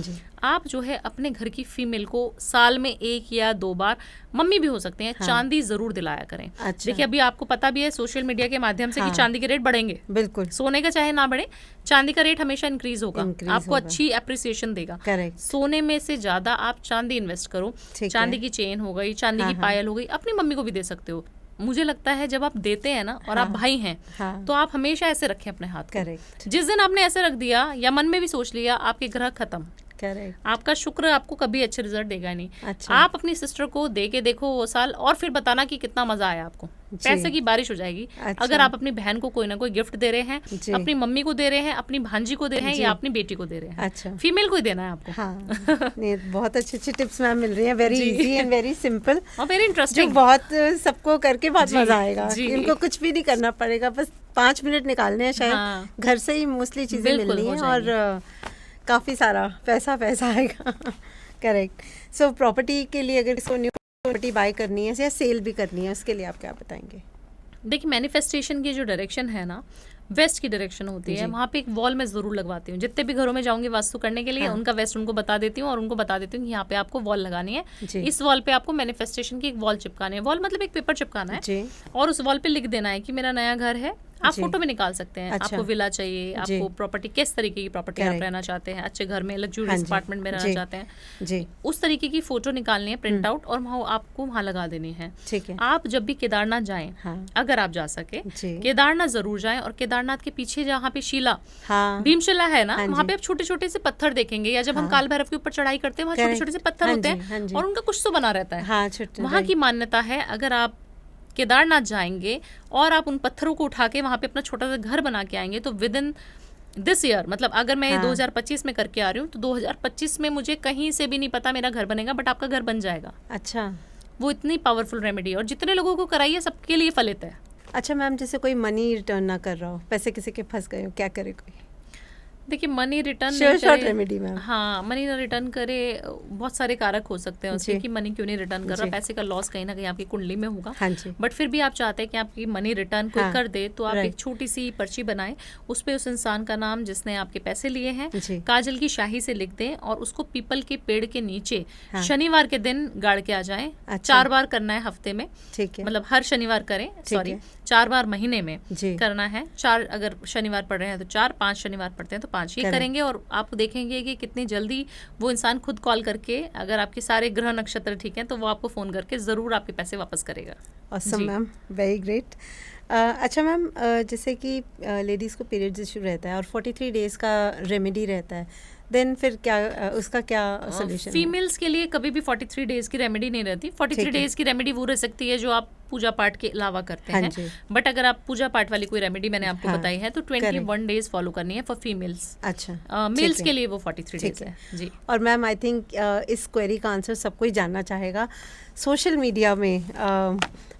आप जो है अपने घर की फीमेल को साल में 1 या 2 बार, मम्मी भी हो सकते हैं, चांदी जरूर दिलाया करें। देखिए अभी आपको पता भी है सोशल मीडिया के माध्यम से कि चांदी के रेट बढ़ेंगे, बिल्कुल, सोने का चाहे ना बढ़े, चांदी का रेट हमेशा इंक्रीज होगा, आपको अच्छी एप्रिसिएशन देगा। सोने में से ज्यादा आप चांदी इन्वेस्ट करो, चांदी की चेन हो गई, चांदी की पायल हो गई, अपनी मम्मी को भी दे सकते हो। मुझे लगता है जब आप देते हैं ना और आप भाई हैं तो आप हमेशा ऐसे रखें अपने हाथ को। जिस दिन आपने ऐसे रख दिया या मन में भी सोच लिया, आपके ग्रह खत्म, आपका शुक्र आपको कभी अच्छे रिजल्ट देगा नहीं। आप अपनी सिस्टर को दे के देखो वो साल, और फिर बताना कि कितना मजा आया आपको, पैसे की बारिश हो जाएगी। अगर आप अपनी बहन को कोई ना कोई गिफ्ट दे रहे हैं, अपनी मम्मी को दे रहे हैं, अपनी भांजी को दे रहे हैं या अपनी बेटी को दे रहे हैं, फीमेल को ही देना है आपको। नहीं, बहुत अच्छी अच्छी टिप्स मैम मिल रही है, very easy and very simple और वेरी इंटरेस्टिंग, बहुत सबको करके बहुत मजा आएगा। इनको कुछ भी नहीं करना पड़ेगा, बस 5 मिनट निकालने हैं, शायद घर से ही मोस्टली चीजें मिलनी है और काफ़ी सारा पैसा आएगा। करेक्ट। सो प्रॉपर्टी के लिए अगर इसको न्यू प्रॉपर्टी बाय करनी है या सेल भी करनी है, उसके लिए आप क्या बताएंगे? देखिए मैनिफेस्टेशन की जो डायरेक्शन है ना, वेस्ट की डायरेक्शन होती है, वहाँ पे एक वॉल में जरूर लगवाती हूँ। जितने भी घरों में जाऊंगी वास्तु करने के लिए, उनका वेस्ट उनको बता देती हूँ और उनको बता देती हूँ कि यहाँ पे आपको वॉल लगानी है, इस वॉल पे आपको मैनिफेस्टेशन की एक वॉल चिपकानी है। वॉल मतलब एक पेपर चिपकाना है और उस वॉल पे लिख देना है कि मेरा नया घर है। आप फोटो भी निकाल सकते हैं, आपको विला चाहिए, आपको प्रॉपर्टी किस तरीके की प्रॉपर्टी आप रहना चाहते हैं, अच्छे घर में लग्जूरियस अपार्टमेंट में रहना चाहते हैं, उस तरीके की फोटो निकालनी है, प्रिंट आउट, और वहाँ आपको वहाँ लगा देनी है। आप जब भी केदारनाथ जाएं, अगर आप जा सके केदारनाथ जरूर जाएं, और केदारनाथ के पीछे जहाँ पे शिला भीमशिला है ना, वहाँ पे आप छोटे छोटे से पत्थर देखेंगे, या जब हम काल भैरव के ऊपर चढ़ाई करते हैं वहाँ छोटे छोटे से पत्थर होते हैं और उनका कुछ तो बना रहता है। वहाँ की मान्यता है अगर आप केदारनाथ जाएंगे और आप उन पत्थरों को उठा के वहाँ पे अपना छोटा सा घर बना के आएंगे, तो विद इन दिस ईयर, मतलब अगर मैं 2025 में करके आ रही हूँ तो 2025 में मुझे कहीं से भी नहीं पता मेरा घर बनेगा, बट आपका घर बन जाएगा। अच्छा, वो इतनी पावरफुल रेमेडी, और जितने लोगों को कराई है सबके लिए फलित है। अच्छा मैम, जैसे कोई मनी रिटर्न ना कर रहा हो, पैसे किसी के फंस गए हो, क्या करे कोई? देखिए मनी रिटर्न रेमेडी मैम। हाँ, मनी ना रिटर्न करे, बहुत सारे कारक हो सकते हैं उसके कि मनी क्यों नहीं रिटर्न कर रहा, पैसे का लॉस कहीं ना कहीं आपकी कुंडली में होगा। बट फिर भी आप चाहते हैं कि आपकी मनी रिटर्न कोई कर दे, तो आप एक छोटी सी पर्ची बनाएं, उस पे उस इंसान का नाम जिसने आपके पैसे लिए हैं काजल की शाही से लिख दें, और उसको पीपल के पेड़ के नीचे शनिवार के दिन गाड़ के आ जाएं। 4 बार करना है हफ्ते में, मतलब हर शनिवार करें, सॉरी 4 बार महीने में करना है। 4 अगर शनिवार पड़ रहे हैं तो 4, 5 शनिवार पड़ते हैं तो 5 ही करेंगे, और आप देखेंगे कि कितनी जल्दी वो इंसान खुद कॉल करके, अगर आपके सारे ग्रह नक्षत्र ठीक हैं तो वो आपको फोन करके जरूर आपके पैसे वापस करेगा। Awesome ma'am, very great. अच्छा मैम, जैसे कि लेडीज़ को पीरियड्स इशू रहता है और 43 डेज का रेमेडी रहता है, देन फिर क्या उसका क्या सोल्यूशन? फीमेल्स के लिए कभी भी 43 डेज की रेमेडी नहीं रहती। 43 डेज की रेमेडी वो रह सकती है जो आप पूजा पाठ के अलावा करते हैं, बट अगर आप पूजा पाठ वाली कोई रेमेडी मैंने आपको बताई है तो 21 डेज फॉलो करनी है फॉर फीमेल्स। अच्छा, मेल्स के लिए वो 43 डेज है जी। और मैम आई थिंक इस क्वेरी का आंसर सब कोई जानना चाहेगा। सोशल मीडिया में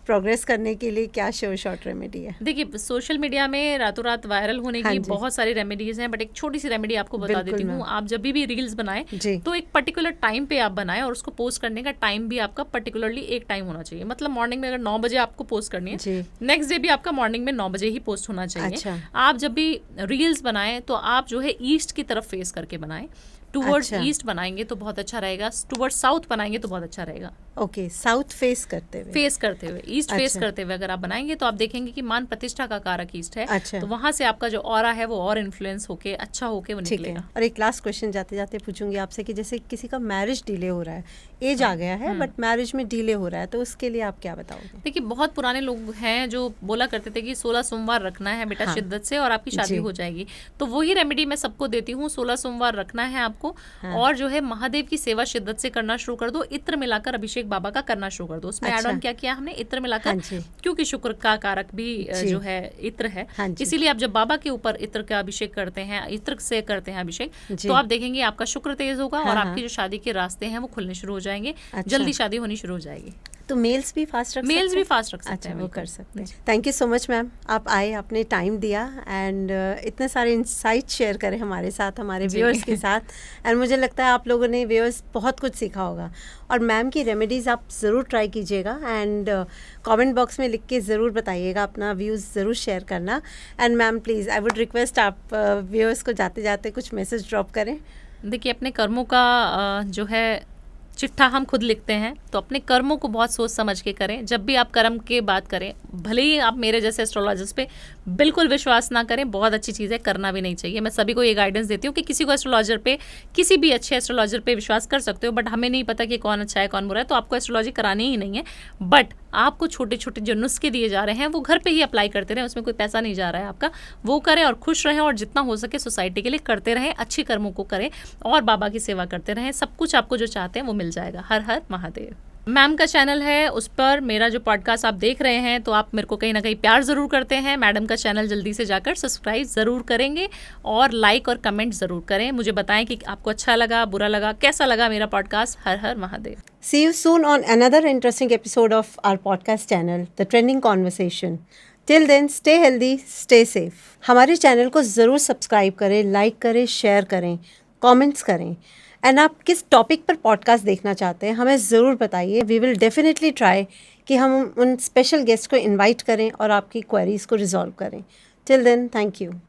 प्रोग्रेस करने के लिए क्या श्योर शॉर्ट रेमेडी है? देखिए, सोशल मीडिया में रातों रात वायरल होने हाँ की जी। बहुत सारी रेमेडीज हैं, बट एक छोटी सी रेमेडी आपको बता बिल्कुल देती हूँ। मैम। आप जब भी रील्स बनाएं जी। तो एक पर्टिकुलर टाइम पे आप बनाएं, और उसको पोस्ट करने का टाइम भी आपका पर्टिकुलरली एक टाइम होना चाहिए। मतलब मॉर्निंग में अगर 9 बजे आपको पोस्ट करनी जी। है, नेक्स्ट डे भी आपका मॉर्निंग में 9 बजे ही पोस्ट होना चाहिए। अच्छा। आप जब भी रील्स बनाएं तो आप जो है ईस्ट की तरफ फेस करके बनाएं। टूवर्ड्स अच्छा। ईस्ट बनाएंगे तो बहुत अच्छा रहेगा, टूवर्ड्स साउथ बनाएंगे तो बहुत अच्छा रहेगा। ओके, साउथ फेस करते हुए। फेस करते हुए, ईस्ट फेस अच्छा। करते हुए अगर आप बनाएंगे तो आप देखेंगे कि मान प्रतिष्ठा का कारक ईस्ट है। अच्छा। तो वहां से आपका जो ऑरा है वो और इन्फ्लुएंस होके अच्छा होके वो ठीक है। निकलेगा। और एक लास्ट क्वेश्चन जाते जाते पूछूंगी आपसे कि जैसे किसी का मैरिज डिले हो रहा है, एज आ गया है बट मैरिज में डिले हो रहा है, तो उसके लिए आप क्या बताओगे? देखिए, बहुत पुराने लोग हैं जो बोला करते थे कि 16 सोमवार रखना है बेटा हाँ। शिद्दत से और आपकी शादी जी। हो जाएगी। तो वही रेमेडी मैं सबको देती हूँ, 16 सोमवार रखना है आपको। हाँ। और जो है महादेव की सेवा शिद्दत से करना शुरू कर दो। इत्र मिलाकर अभिषेक बाबा का करना शुरू कर दो। उसमें अच्छा। ऐड ऑन क्या किया हमने, इत्र हाँ मिलाकर, जी। क्योंकि शुक्र का कारक भी जी। जो है इत्र है। हाँ जी। इसीलिए आप जब बाबा के ऊपर इत्र का अभिषेक करते हैं, इत्र से करते हैं अभिषेक, जी। तो आप देखेंगे आपका शुक्र तेज होगा हाँ, और हाँ। आपकी जो शादी के रास्ते हैं वो खुलने शुरू हो जाएंगे। अच्छा। जल्दी शादी होनी शुरू हो जाएगी। तो मेल्स भी फास्ट रख सकते मेल्स हैं? भी फास्ट रख सकते अच्छा, हैं, वो बिल्कुल। कर सकते हैं। Thank you so much ma'am, आप आए, आपने टाइम दिया एंड इतने सारे इंसाइट शेयर करे हमारे साथ, हमारे जी। व्यूअर्स के साथ। एंड मुझे लगता है आप लोगों ने व्यूअर्स बहुत कुछ सीखा होगा। और मैम की रेमेडीज़ आप ज़रूर ट्राई कीजिएगा एंड कमेंट बॉक्स में लिख के ज़रूर बताइएगा, अपना व्यूज़ ज़रूर शेयर करना। And ma'am please I would request आप व्यूअर्स को जाते जाते कुछ मैसेज ड्रॉप करें। देखिए, अपने कर्मों का जो है चिट्ठा हम खुद लिखते हैं, तो अपने कर्मों को बहुत सोच समझ के करें। जब भी आप कर्म की बात करें, भले ही आप मेरे जैसे एस्ट्रोलॉजर्स पे बिल्कुल विश्वास ना करें, बहुत अच्छी चीज़ है, करना भी नहीं चाहिए। मैं सभी को ये गाइडेंस देती हूँ कि किसी को एस्ट्रोलॉजर पे, किसी भी अच्छे एस्ट्रोलॉजर पे विश्वास कर सकते हो, बट हमें नहीं पता कि कौन अच्छा है कौन बुरा है, तो आपको एस्ट्रोलॉजी करानी ही नहीं है। बट आपको छोटे छोटे जो नुस्खे दिए जा रहे हैं वो घर पे ही अप्लाई करते रहें, उसमें कोई पैसा नहीं जा रहा है आपका, वो करें और खुश रहें, और जितना हो सके सोसाइटी के लिए करते रहें, अच्छी कर्मों को करें और बाबा की सेवा करते रहें। सब कुछ आपको जो चाहते हैं वो मिल जाएगा। हर हर महादेव। मैम का चैनल है, उस पर मेरा जो पॉडकास्ट आप देख रहे हैं, तो आप मेरे को कहीं ना कहीं प्यार ज़रूर करते हैं। मैडम का चैनल जल्दी से जाकर सब्सक्राइब ज़रूर करेंगे और लाइक और कमेंट ज़रूर करें। मुझे बताएं कि आपको अच्छा लगा, बुरा लगा, कैसा लगा मेरा podcast. Her Har Mahadev. See you soon on another interesting episode of our podcast channel, The Trending Conversation. Till then, stay healthy, stay safe. हमारे चैनल को ज़रूर सब्सक्राइब करें, लाइक करें, शेयर करें, कमेंट्स करें। एंड आप किस टॉपिक पर पॉडकास्ट देखना चाहते हैं हमें ज़रूर बताइए। वी विल डेफिनेटली ट्राई कि हम उन स्पेशल गेस्ट को इनवाइट करें और आपकी क्वेरीज को रिजॉल्व करें। Till then, thank you.